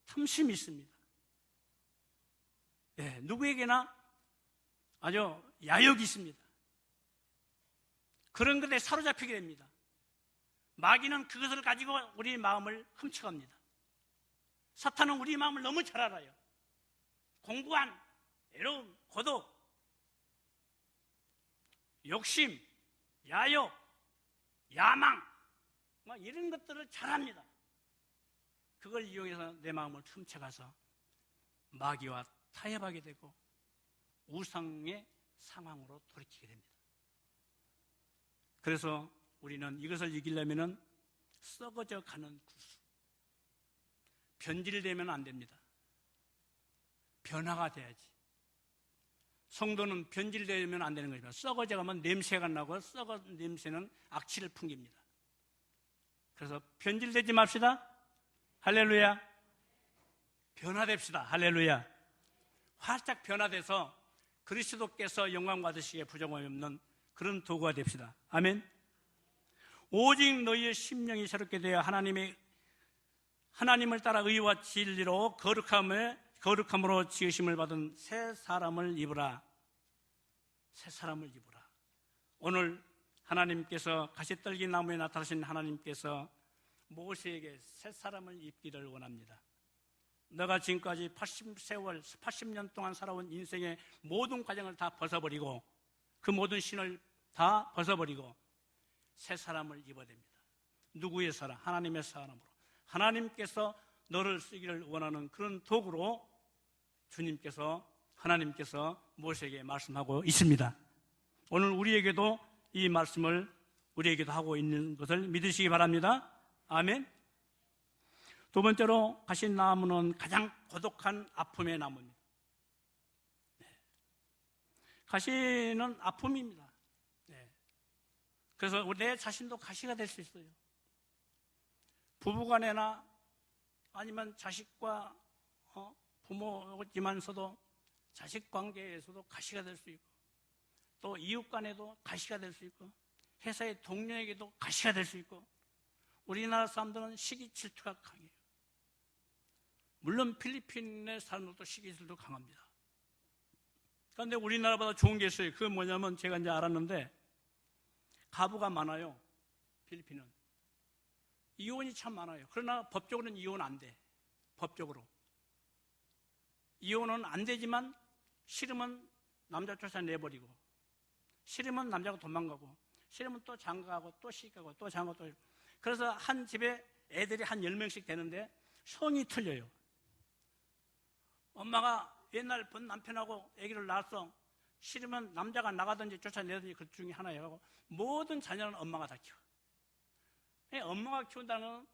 탐심이 있습니다. 네, 누구에게나 아주 야욕이 있습니다. 그런 것에 사로잡히게 됩니다. 마귀는 그것을 가지고 우리 마음을 훔쳐갑니다. 사탄은 우리 마음을 너무 잘 알아요. 공고한 외로움, 고독, 욕심, 야욕, 야망, 이런 것들을 잘 압니다. 그걸 이용해서 내 마음을 훔쳐가서 마귀와 타협하게 되고 우상의 상황으로 돌이키게 됩니다. 그래서 우리는 이것을 이기려면 썩어져 가는 구수, 변질되면 안 됩니다. 변화가 돼야지. 성도는 변질되면 안 되는 것입니다. 썩어져 가면 냄새가 나고 썩은 냄새는 악취를 풍깁니다. 그래서 변질되지 맙시다. 할렐루야. 변화됩시다. 할렐루야. 활짝 변화돼서 그리스도께서 영광 받으시기에 부정함이 없는 그런 도구가 됩시다. 아멘. 오직 너희의 심령이 새롭게 되어 하나님을 따라 의와 진리로 거룩함으로 지으심을 받은 새 사람을 입으라. 새 사람을 입으라. 오늘 하나님께서 가시떨기 나무에 나타나신 하나님께서 모세에게 새 사람을 입기를 원합니다. 너가 지금까지 80년 동안 살아온 인생의 모든 과정을 다 벗어버리고 그 모든 신을 다 벗어버리고 새 사람을 입어야 됩니다. 누구의 사람? 하나님의 사람으로. 하나님께서 너를 쓰기를 원하는 그런 도구로 하나님께서 모세에게 말씀하고 있습니다. 오늘 우리에게도 이 말씀을 우리에게도 하고 있는 것을 믿으시기 바랍니다. 아멘. 두 번째로 가시나무는 가장 고독한 아픔의 나무입니다. 가시는 아픔입니다. 그래서 내 자신도 가시가 될 수 있어요. 부부간에나 아니면 자식과 부모지만서도 자식 관계에서도 가시가 될 수 있고, 또 이웃 간에도 가시가 될 수 있고, 회사의 동료에게도 가시가 될 수 있고, 우리나라 사람들은 시기 질투가 강해요. 물론 필리핀의 사람들도 시기 질투도 강합니다. 그런데 우리나라보다 좋은 게 있어요. 그건 뭐냐면 제가 이제 알았는데, 가부가 많아요. 필리핀은 이혼이 참 많아요. 그러나 법적으로는 이혼 안 돼. 법적으로 이혼은 안 되지만 싫으면 남자 쫓아 내버리고, 싫으면 남자가 도망가고, 싫으면 또 장가가고 또 시집가고 또 장가고 또. 그래서 한 집에 애들이 한 10명씩 되는데 성이 틀려요. 엄마가 옛날 본 남편하고 아기를 낳았어. 싫으면 남자가 나가든지 쫓아내든지 그 중에 하나예요. 모든 자녀는 엄마가 다 키워. 엄마가 키운다는 건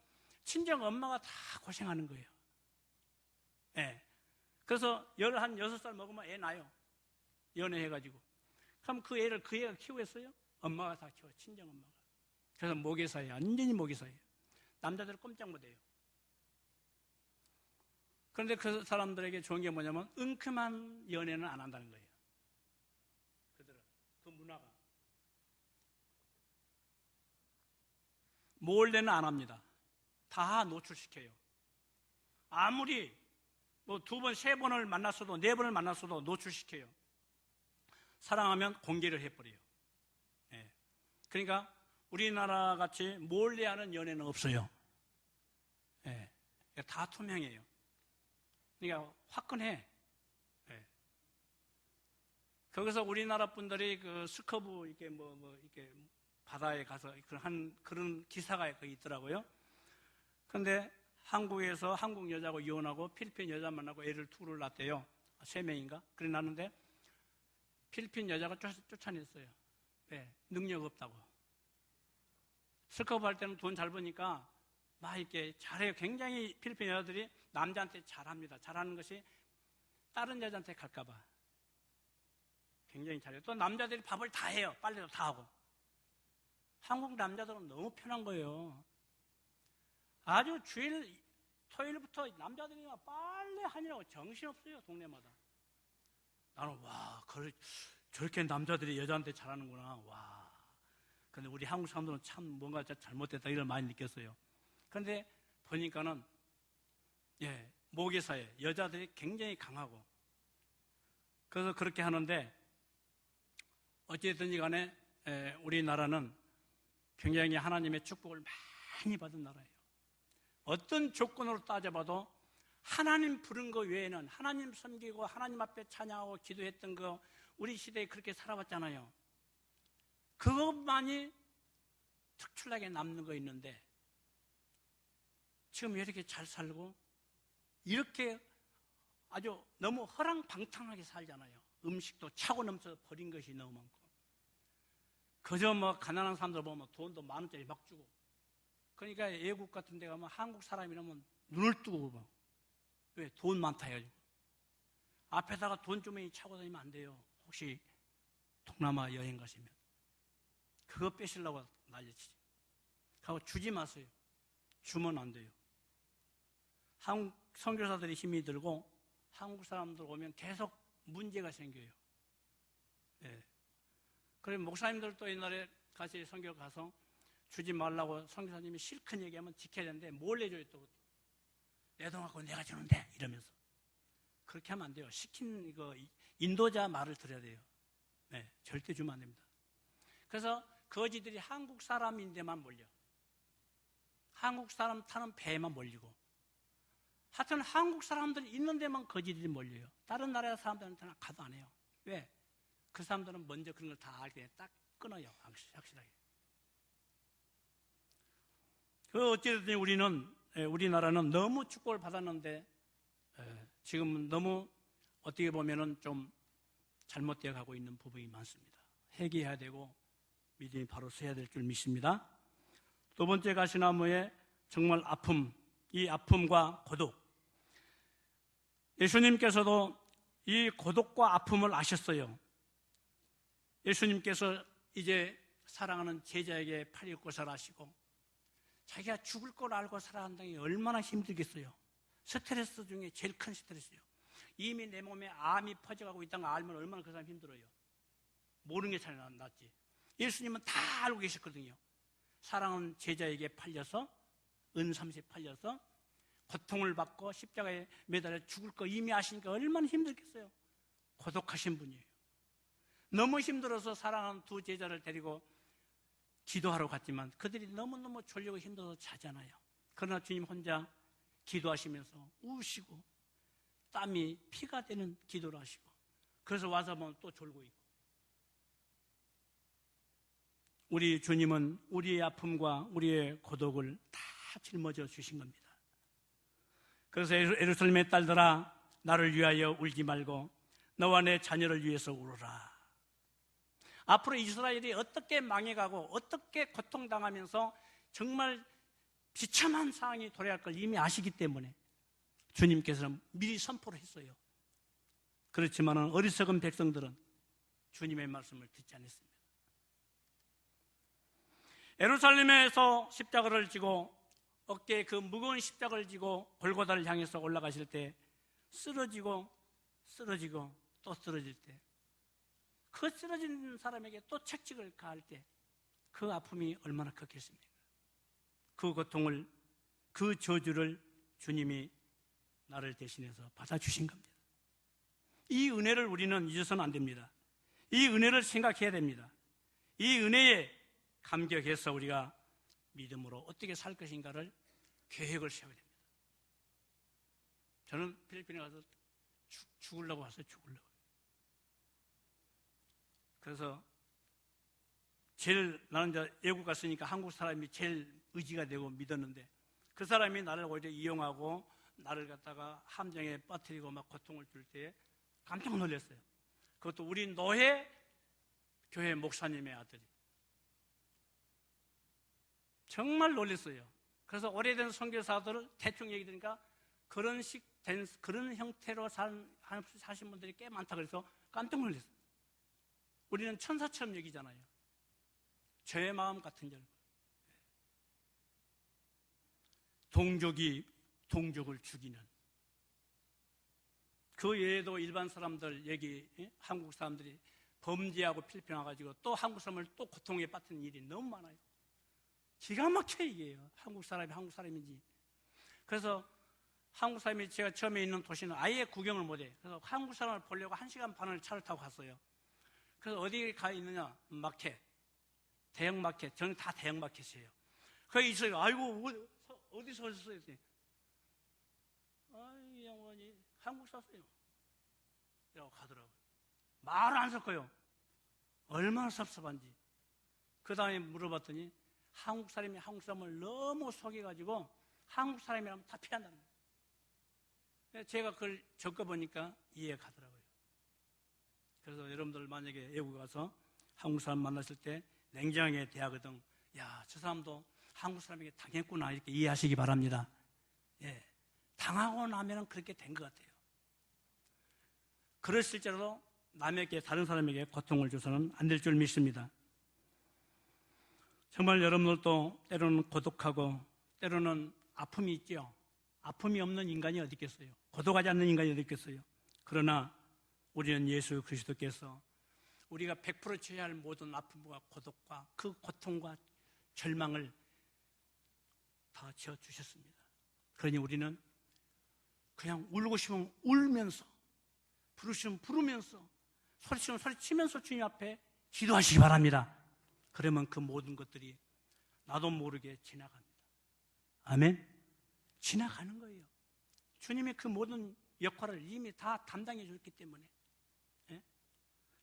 친정 엄마가 다 고생하는 거예요. 그래서 한 6살 먹으면 애 낳아요. 연애해가지고. 그럼 그 애가 키우겠어요? 엄마가 다 키워. 친정 엄마가. 그래서 모계사예요. 완전히 모계사예요. 남자들은 꼼짝 못해요. 그런데 그 사람들에게 좋은 게 뭐냐면 은큼한 연애는 안 한다는 거예요. 그들은 그 문화가 몰래는 안 합니다. 다 노출시켜요. 아무리 뭐 2번, 3번을 만났어도 4번을 만났어도 노출시켜요. 사랑하면 공개를 해버려요. 그러니까 우리나라 같이 몰래하는 연애는 없어요. 예, 다 투명해요. 그러니까 화끈해. 예. 거기서 우리나라 분들이 그 스커브 이렇게 이렇게 바다에 가서 그런 기사가 거기 있더라고요. 그런데 한국에서 한국 여자하고 이혼하고 필리핀 여자 만나고 애를 둘을 낳았대요. 3명인가? 그래 낳는데 필리핀 여자가 쫓아냈어요. 네, 능력 없다고. 스커브 할 때는 돈 잘 버니까 막 이렇게 잘해요. 굉장히 필리핀 여자들이 남자한테 잘합니다. 잘하는 것이 다른 여자한테 갈까봐 굉장히 잘해요. 또 남자들이 밥을 다 해요. 빨래도 다 하고. 한국 남자들은 너무 편한 거예요. 아주 토요일부터 남자들이 빨래 하느라고 정신없어요. 동네마다. 나는 저렇게 남자들이 여자한테 잘하는구나. 와. 근데 우리 한국 사람들은 참 뭔가 잘못됐다 이걸 많이 느꼈어요. 그런데 보니까는 모계사에 여자들이 굉장히 강하고 그래서 그렇게 하는데 어찌됐든지 간에 우리나라는 굉장히 하나님의 축복을 많이 받은 나라예요. 어떤 조건으로 따져봐도 하나님 부른 거 외에는 하나님 섬기고 하나님 앞에 찬양하고 기도했던 거 우리 시대에 그렇게 살아왔잖아요. 그것만이 특출나게 남는 거 있는데 지금 왜 이렇게 잘 살고 이렇게 아주 너무 허랑방탕하게 살잖아요. 음식도 차고 넘쳐 버린 것이 너무 많고 그저 가난한 사람들 보면 돈도 10,000원짜리 막 주고 그러니까 외국 같은 데 가면 한국 사람이라면 눈을 뜨고 봐. 왜? 돈 많다 해가지고 앞에다가 돈 주머니 차고 다니면 안 돼요. 혹시 동남아 여행 가시면 그거 빼시려고 난리치지. 그거 주지 마세요. 주면 안 돼요. 한국 선교사들이 힘이 들고 한국 사람들 오면 계속 문제가 생겨요. 예. 그리고 목사님들도 옛날에 같이 선교 가서 주지 말라고 선교사님이 실컷 얘기하면 지켜야 되는데 몰래 줘요. 또 내 돈 갖고 내가 주는데 이러면서 그렇게 하면 안 돼요. 시킨 인도자 말을 들어야 돼요. 네, 절대 주면 안 됩니다. 그래서 거지들이 한국 사람인데만 몰려. 한국 사람 타는 배에만 몰리고 하여튼 한국 사람들이 있는 데만 거지들이 몰려요. 다른 나라 사람들한테는 가도 안 해요. 왜? 그 사람들은 먼저 그런 걸 다 알게 딱 끊어요. 확실하게. 어찌됐든 우리나라는 너무 축복을 받았는데 지금은 너무 어떻게 보면은 좀 잘못되어 가고 있는 부분이 많습니다. 회개해야 되고 믿음이 바로 서야 될 줄 믿습니다. 두 번째 가시나무의 정말 아픔, 이 아픔과 고독. 예수님께서도 이 고독과 아픔을 아셨어요. 예수님께서 이제 사랑하는 제자에게 팔 걷고 살아시고 자기가 죽을 걸 알고 살아간다는 게 얼마나 힘들겠어요. 스트레스 중에 제일 큰 스트레스예요. 이미 내 몸에 암이 퍼져가고 있다는 걸 알면 얼마나 그 사람 힘들어요. 모르는 게 잘 낫지. 예수님은 다 알고 계셨거든요. 사랑하는 제자에게 팔려서 은삼시에 팔려서 고통을 받고 십자가에 매달려 죽을 거 이미 아시니까 얼마나 힘들겠어요. 고독하신 분이에요. 너무 힘들어서 사랑하는 두 제자를 데리고 기도하러 갔지만 그들이 너무너무 졸리고 힘들어서 자잖아요. 그러나 주님 혼자 기도하시면서 우시고 땀이 피가 되는 기도를 하시고 그래서 와서 보면 또 졸고 있고 우리 주님은 우리의 아픔과 우리의 고독을 다 짊어져 주신 겁니다. 그래서 예루살렘의 딸들아 나를 위하여 울지 말고 너와 내 자녀를 위해서 울어라. 앞으로 이스라엘이 어떻게 망해가고 어떻게 고통당하면서 정말 비참한 상황이 도래할 걸 이미 아시기 때문에 주님께서는 미리 선포를 했어요. 그렇지만 어리석은 백성들은 주님의 말씀을 듣지 않았습니다. 예루살렘에서 십자가를 지고 어깨에 그 무거운 십자가를 지고 골고다를 향해서 올라가실 때 쓰러지고 또 쓰러질 때 그 쓰러진 사람에게 또 채찍을 가할 때 그 아픔이 얼마나 컸겠습니까? 그 고통을, 그 저주를 주님이 나를 대신해서 받아주신 겁니다. 이 은혜를 우리는 잊어서는 안 됩니다. 이 은혜를 생각해야 됩니다. 이 은혜에 감격해서 우리가 믿음으로 어떻게 살 것인가를 계획을 세워야 됩니다. 저는 필리핀에 가서 죽으려고 왔어요. 죽으려고. 그래서 나는 이제 외국 갔으니까 한국 사람이 제일 의지가 되고 믿었는데, 그 사람이 나를 오히려 이용하고 나를 갖다가 함정에 빠뜨리고 막 고통을 줄 때 깜짝 놀랐어요. 그것도 우리 노회 교회 목사님의 아들이. 정말 놀랐어요. 그래서 오래된 선교사들을 대충 얘기 들으니까 그런 형태로 사신 분들이 꽤 많다 그래서 깜짝 놀랐어요. 우리는 천사처럼 여기잖아요. 저의 마음 같은 줄. 동족이 동족을 죽이는. 그 외에도 일반 사람들, 한국 사람들이 범죄하고 필리핀 와가지고 또 한국 사람을 또 고통에 빠뜨리는 일이 너무 많아요. 기가 막혀 이게요. 한국 사람인지. 그래서 한국 사람이, 제가 처음에 있는 도시는 아예 구경을 못해. 그래서 한국 사람을 보려고 1시간 반을 차를 타고 갔어요. 그래서 어디 가 있느냐? 마켓. 대형 마켓. 저는 다 대형 마켓이에요. 거기 있어요. 아이고, 어디서 오셨어요? 이 양반이 한국 사세요. 라고 가더라고요. 말을 안 섞어요. 얼마나 섭섭한지. 그 다음에 물어봤더니 한국 사람이 한국 사람을 너무 속여가지고 한국 사람이라면 다 피한다는 거예요. 제가 그걸 적어보니까 이해가 가더라고요. 그래서 여러분들 만약에 외국 가서 한국 사람 만났을 때 냉정하게 대하거든. 야, 저 사람도 한국 사람에게 당했구나, 이렇게 이해하시기 바랍니다. 예, 당하고 나면 그렇게 된 것 같아요. 그럴실제로 남에게, 다른 사람에게 고통을 줘서는 안 될 줄 믿습니다. 정말 여러분들도 때로는 고독하고 때로는 아픔이 있죠. 아픔이 없는 인간이 어디 있겠어요? 고독하지 않는 인간이 어디 있겠어요? 그러나 우리는 예수 그리스도께서 우리가 100% 져야 할 모든 아픔과 고독과 그 고통과 절망을 다 지어주셨습니다. 그러니 우리는 그냥 울고 싶으면 울면서, 부르시면 부르면서, 소리치면 소리치면서 주님 앞에 기도하시기 바랍니다. 그러면 그 모든 것들이 나도 모르게 지나갑니다. 아멘? 지나가는 거예요. 주님이 그 모든 역할을 이미 다 담당해 줬기 때문에. 예?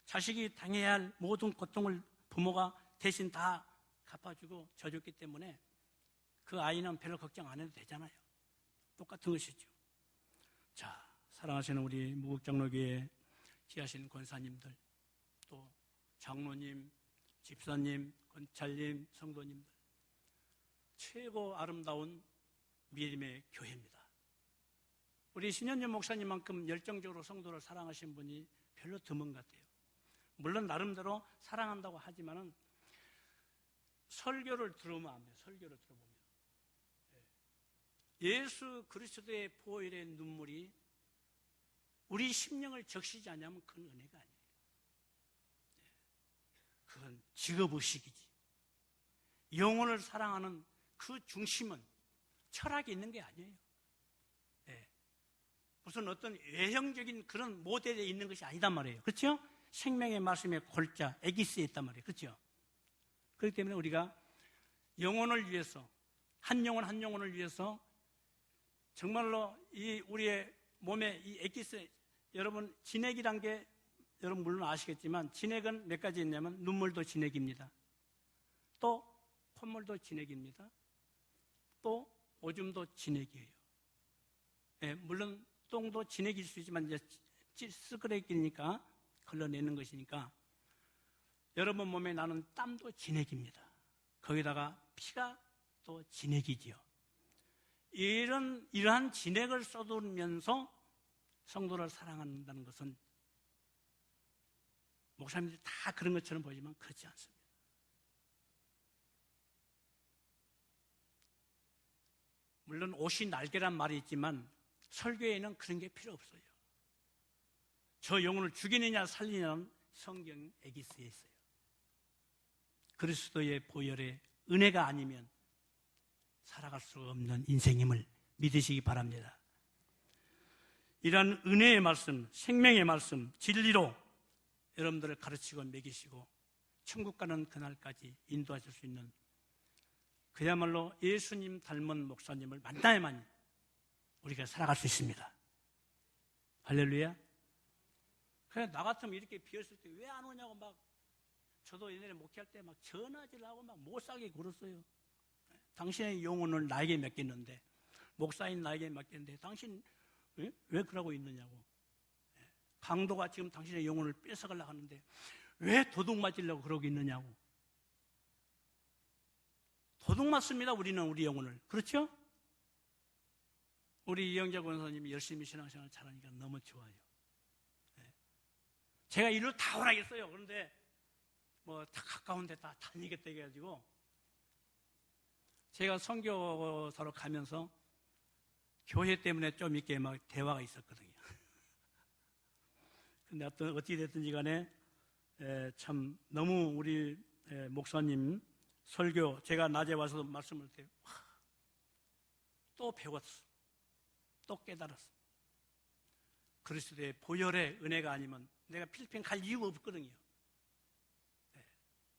자식이 당해야 할 모든 고통을 부모가 대신 다 갚아주고 져줬기 때문에 그 아이는 별로 걱정 안 해도 되잖아요. 똑같은 것이죠. 자, 사랑하시는 우리 무국장로교회 귀하신 권사님들, 또 장로님, 집사님, 권찰님, 성도님들, 최고 아름다운 믿음의 교회입니다. 우리 신현주 목사님만큼 열정적으로 성도를 사랑하신 분이 별로 드문 것 같아요. 물론 나름대로 사랑한다고 하지만은 설교를 들으면 안 돼요. 설교를 들어보면 예수 그리스도의 보혈의 눈물이 우리 심령을 적시지 않으면 그건 은혜가 아니에요. 그건 직업의식이지. 영혼을 사랑하는 그 중심은 철학이 있는 게 아니에요. 무슨 어떤 외형적인 그런 모델에 있는 것이 아니단 말이에요. 그렇죠? 생명의 말씀의 골자, 에기스에 있단 말이에요. 그렇죠? 그렇기 때문에 우리가 영혼을 위해서, 한 영혼 한 영혼을 위해서 정말로 이 우리의 몸에 이 에기스, 여러분 진액이란 게 여러분 물론 아시겠지만 진액은 몇 가지 있냐면 눈물도 진액입니다. 또 콧물도 진액입니다. 또 오줌도 진액이에요. 물론 똥도 진액일 수 있지만 이제 쓰그레기니까 걸러내는 것이니까 여러분 몸에 나는 땀도 진액입니다. 거기다가 피가 또 진액이지요. 이러한 진액을 쏟으면서 성도를 사랑한다는 것은 목사님들이 다 그런 것처럼 보이지만 그렇지 않습니다. 물론 옷이 날개란 말이 있지만 설교에는 그런 게 필요 없어요. 저 영혼을 죽이느냐 살리느냐는 성경 에기스에 있어요. 그리스도의 보혈의 은혜가 아니면 살아갈 수 없는 인생임을 믿으시기 바랍니다. 이러한 은혜의 말씀, 생명의 말씀, 진리로 여러분들을 가르치고 먹이시고 천국 가는 그날까지 인도하실 수 있는 그야말로 예수님 닮은 목사님을 만나야만 우리가 살아갈 수 있습니다. 할렐루야. 그냥 나 같으면 이렇게 비었을 때 왜 안 오냐고 막, 저도 옛날에 목회할 때 막 전화질 하고 막 못 살게 굴었어요. 당신의 영혼을 나에게 맡겼는데, 목사인 나에게 맡겼는데 당신 왜 그러고 있느냐고. 강도가 지금 당신의 영혼을 뺏어가려고 하는데 왜 도둑 맞으려고 그러고 있느냐고. 도둑 맞습니다. 우리는 우리 영혼을. 그렇죠? 우리 이영재 권사님이 열심히 신앙생활 잘하니까 너무 좋아요. 제가 일을 다 하라겠어요. 그런데 뭐 다 가까운 데 다 다니겠다 해가지고 제가 선교사로 가면서 교회 때문에 좀 이렇게 막 대화가 있었거든요. 근데 어떻게 됐든지 간에 참 너무 우리 목사님 설교, 제가 낮에 와서 말씀을 때 또 배웠어. 또 깨달았어. 그리스도의 보혈의 은혜가 아니면 내가 필리핀 갈 이유가 없거든요.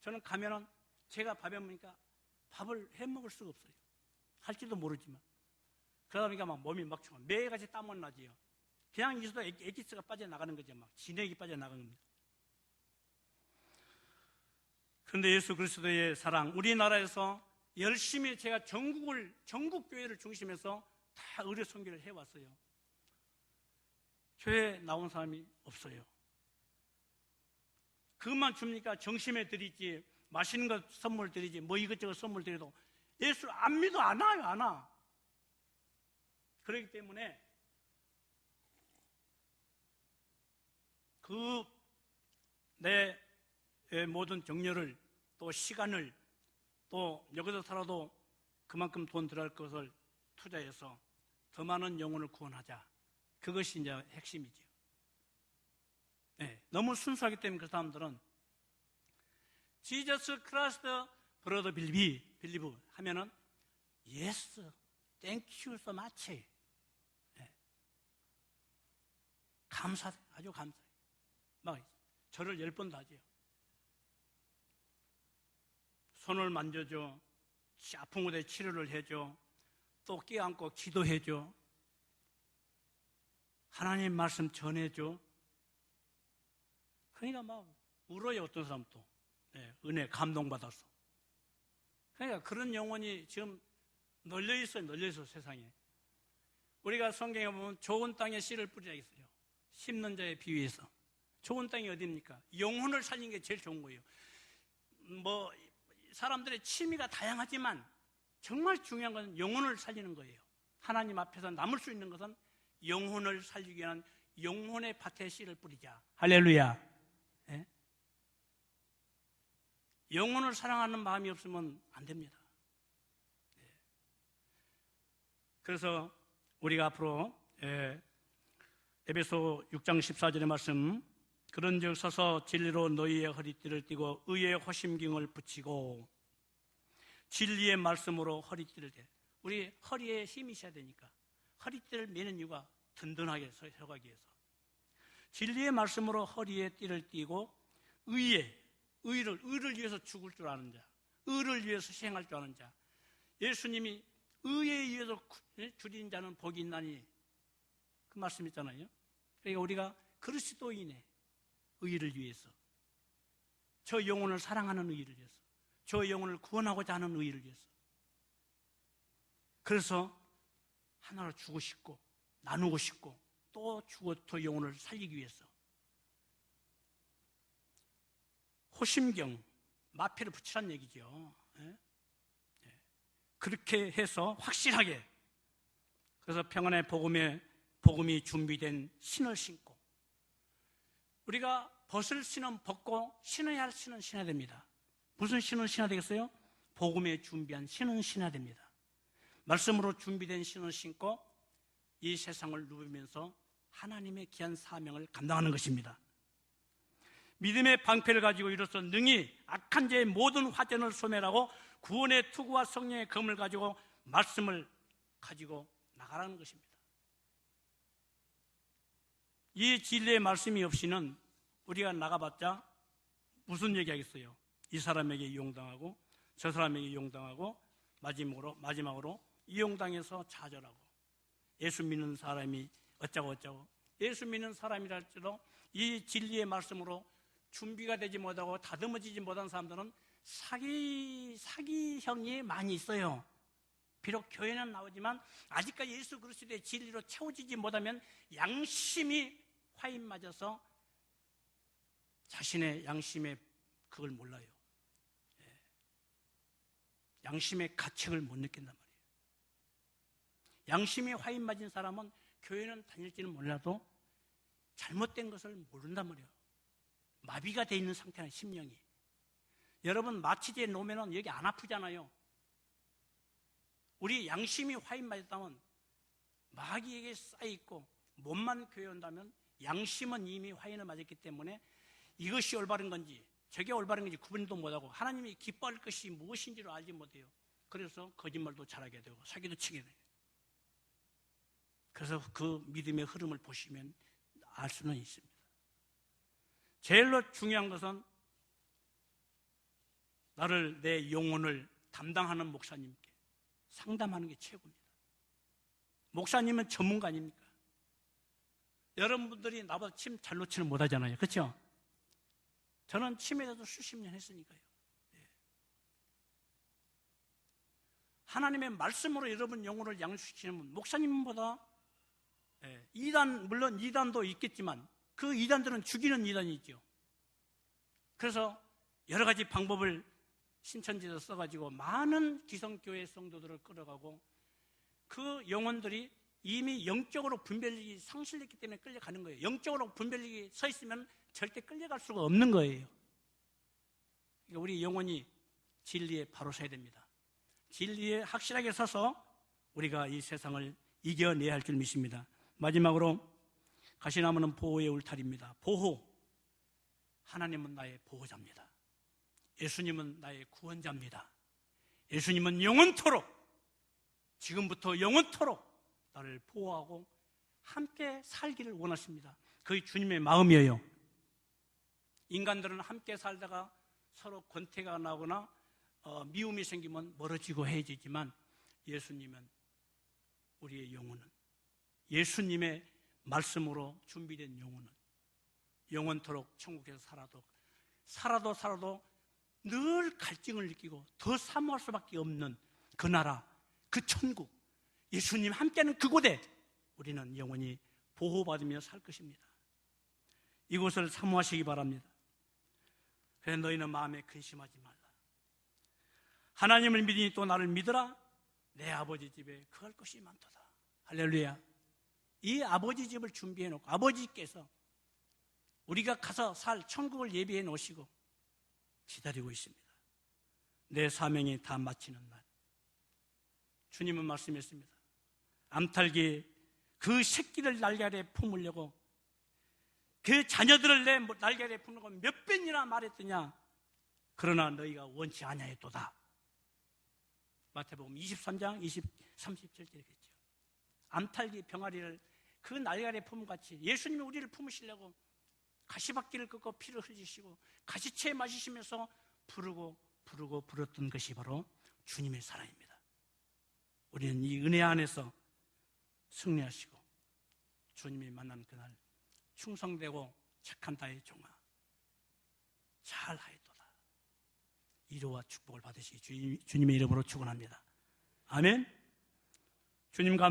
저는 가면은 제가 밥에 먹으니까 밥을 해 먹을 수가 없어요. 할지도 모르지만. 그러다 보니까 막 몸이 막 추워. 매일같이 땀은 나지요. 그냥 있어도 에기스가 빠져나가는 거죠. 막 진액이 빠져나가는 겁니다. 그런데 예수 그리스도의 사랑, 우리나라에서 열심히 제가 전국 교회를 중심해서 다 의료 선교를 해왔어요. 교회 나온 사람이 없어요. 그것만 줍니까? 정심에 드리지, 맛있는 것 선물 드리지, 뭐 이것저것 선물 드려도 예수를 안 믿어, 안 와요, 안 와. 그렇기 때문에 내 모든 정열을, 또 시간을, 또 여기서 살아도 그만큼 돈 들어갈 것을 투자해서 더 많은 영혼을 구원하자. 그것이 이제 핵심이죠. 너무 순수하기 때문에 그 사람들은 Jesus Christ, brother believe 하면은 yes, thank you so much. 아주 감사해요. 막 저를 10번도 하죠. 손을 만져줘, 아픈 곳에 치료를 해줘, 또 끼안고 기도해줘, 하나님 말씀 전해줘. 그러니까 막 울어요. 어떤 사람 또 은혜 감동받아서. 그러니까 그런 영혼이 지금 널려있어요. 세상에. 우리가 성경에 보면 좋은 땅에 씨를 뿌리라 했어요. 심는 자의 비유에서. 좋은 땅이 어디입니까? 영혼을 살리는 게 제일 좋은 거예요. 뭐 사람들의 취미가 다양하지만 정말 중요한 것은 영혼을 살리는 거예요. 하나님 앞에서 남을 수 있는 것은 영혼을 살리기 위한 영혼의 밭에 씨를 뿌리자. 할렐루야. 영혼을 사랑하는 마음이 없으면 안 됩니다. 그래서 우리가 앞으로 에베소 6장 14절의 말씀, 그런즉 서서 진리로 너희의 허리띠를 띠고 의의 호심경을 붙이고, 진리의 말씀으로 허리띠를 대. 우리 허리에 힘이 있어야 되니까 허리띠를 매는 이유가 든든하게 서가기 위해서. 진리의 말씀으로 허리에 띠를 띠고 의를 위해서 죽을 줄 아는 자, 의를 위해서 시행할 줄 아는 자. 예수님이 의에 의해서 줄인 자는 복이 있나니, 그 말씀 있잖아요. 그러니까 우리가 그리스도인의 의를 위해서, 저 영혼을 사랑하는 의를 위해서, 저 영혼을 구원하고자 하는 의를 위해서, 그래서 하나로 주고 싶고 나누고 싶고 또 주고 더 영혼을 살리기 위해서 호심경, 마패를 붙이라는 얘기죠. 그렇게 해서 확실하게, 그래서 평안의 복음이 준비된 신을 신고, 우리가 벗을 신은 벗고 신어야 할 신은 신어야 됩니다. 무슨 신은 신어야 되겠어요? 복음에 준비한 신은 신어야 됩니다. 말씀으로 준비된 신을 신고 이 세상을 누비면서 하나님의 귀한 사명을 감당하는 것입니다. 믿음의 방패를 가지고 이로써 능히 악한 자의 모든 화전을 소멸하고 구원의 투구와 성령의 검을 가지고 말씀을 가지고 나가라는 것입니다. 이 진리의 말씀이 없이는 우리가 나가봤자 무슨 얘기하겠어요? 이 사람에게 이용당하고 저 사람에게 이용당하고 마지막으로 이용당해서 좌절하고 예수 믿는 사람이 어쩌고 예수 믿는 사람이랄지라도 이 진리의 말씀으로 준비가 되지 못하고 다듬어지지 못한 사람들은 사기형이 많이 있어요. 비록 교회는 나오지만 아직까지 예수 그리스도의 진리로 채워지지 못하면 양심이 화인 맞아서 자신의 양심의 그걸 몰라요. 양심의 가책을 못 느낀단 말이에요. 양심이 화인 맞은 사람은 교회는 다닐지는 몰라도 잘못된 것을 모른단 말이에요. 마비가 돼 있는 상태는 심령이. 여러분 마취제에 놓으면 여기 안 아프잖아요. 우리 양심이 화인 맞았다면 마귀에게 쌓여있고 몸만 교회 온다면 양심은 이미 화인을 맞았기 때문에 이것이 올바른 건지 저게 올바른 건지 구분도 못하고 하나님이 기뻐할 것이 무엇인지를 알지 못해요. 그래서 거짓말도 잘하게 되고 사기도 치게 돼요. 그래서 그 믿음의 흐름을 보시면 알 수는 있습니다. 제일로 중요한 것은 내 영혼을 담당하는 목사님께 상담하는 게 최고입니다. 목사님은 전문가 아닙니까? 여러분들이 나보다 침 잘 놓지는 못하잖아요. 그렇죠? 저는 침에 대해서 수십 년 했으니까요. 하나님의 말씀으로 여러분 영혼을 양육시키는 목사님보다 물론 이단도 있겠지만 그 이단들은 죽이는 이단이 있죠. 그래서 여러 가지 방법을 신천지에서 써가지고 많은 기성교회 성도들을 끌어가고 그 영혼들이 이미 영적으로 분별력이 상실됐기 때문에 끌려가는 거예요. 영적으로 분별력이 서 있으면 절대 끌려갈 수가 없는 거예요. 그러니까 우리 영혼이 진리에 바로 서야 됩니다. 진리에 확실하게 서서 우리가 이 세상을 이겨내야 할 줄 믿습니다. 마지막으로 가시나무는 보호의 울타리입니다. 보호. 하나님은 나의 보호자입니다. 예수님은 나의 구원자입니다. 예수님은 영원토록, 지금부터 영원토록 나를 보호하고 함께 살기를 원하십니다. 그게 주님의 마음이에요. 인간들은 함께 살다가 서로 권태가 나거나 미움이 생기면 멀어지고 헤어지지만 예수님은 우리의 영혼은 예수님의 말씀으로 준비된 영혼은 영원토록 천국에서 살아도 늘 갈증을 느끼고 더 사모할 수밖에 없는 그 나라, 그 천국, 예수님 함께하는 그곳에 우리는 영원히 보호받으며 살 것입니다. 이곳을 사모하시기 바랍니다. 그래서 너희는 마음에 근심하지 말라. 하나님을 믿으니 또 나를 믿으라. 내 아버지 집에 거할 것이 많도다. 할렐루야. 이 아버지 집을 준비해 놓고 아버지께서 우리가 가서 살 천국을 예비해 놓으시고 기다리고 있습니다. 내 사명이 다 마치는 날. 주님은 말씀했습니다. 암탉이 그 새끼를 날개아래 품으려고 그 자녀들을 내 날개아래 품으려고 몇 번이나 말했더냐. 그러나 너희가 원치 아니하였도다. 마태복음 23장 37절에 있죠. 암탉이 병아리를 그 날개아래 품음같이 예수님이 우리를 품으시려고 가시밭길을 걷고 피를 흘리시고 가시채 마시시면서 부르던 것이 바로 주님의 사랑입니다. 우리는 이 은혜 안에서 승리하시고 주님이 만난 그날 충성되고 착한 나의 종아 잘하였도다. 위로와 축복을 받으시기 주님의 이름으로 축원합니다. 아멘. 주님 감사합니다.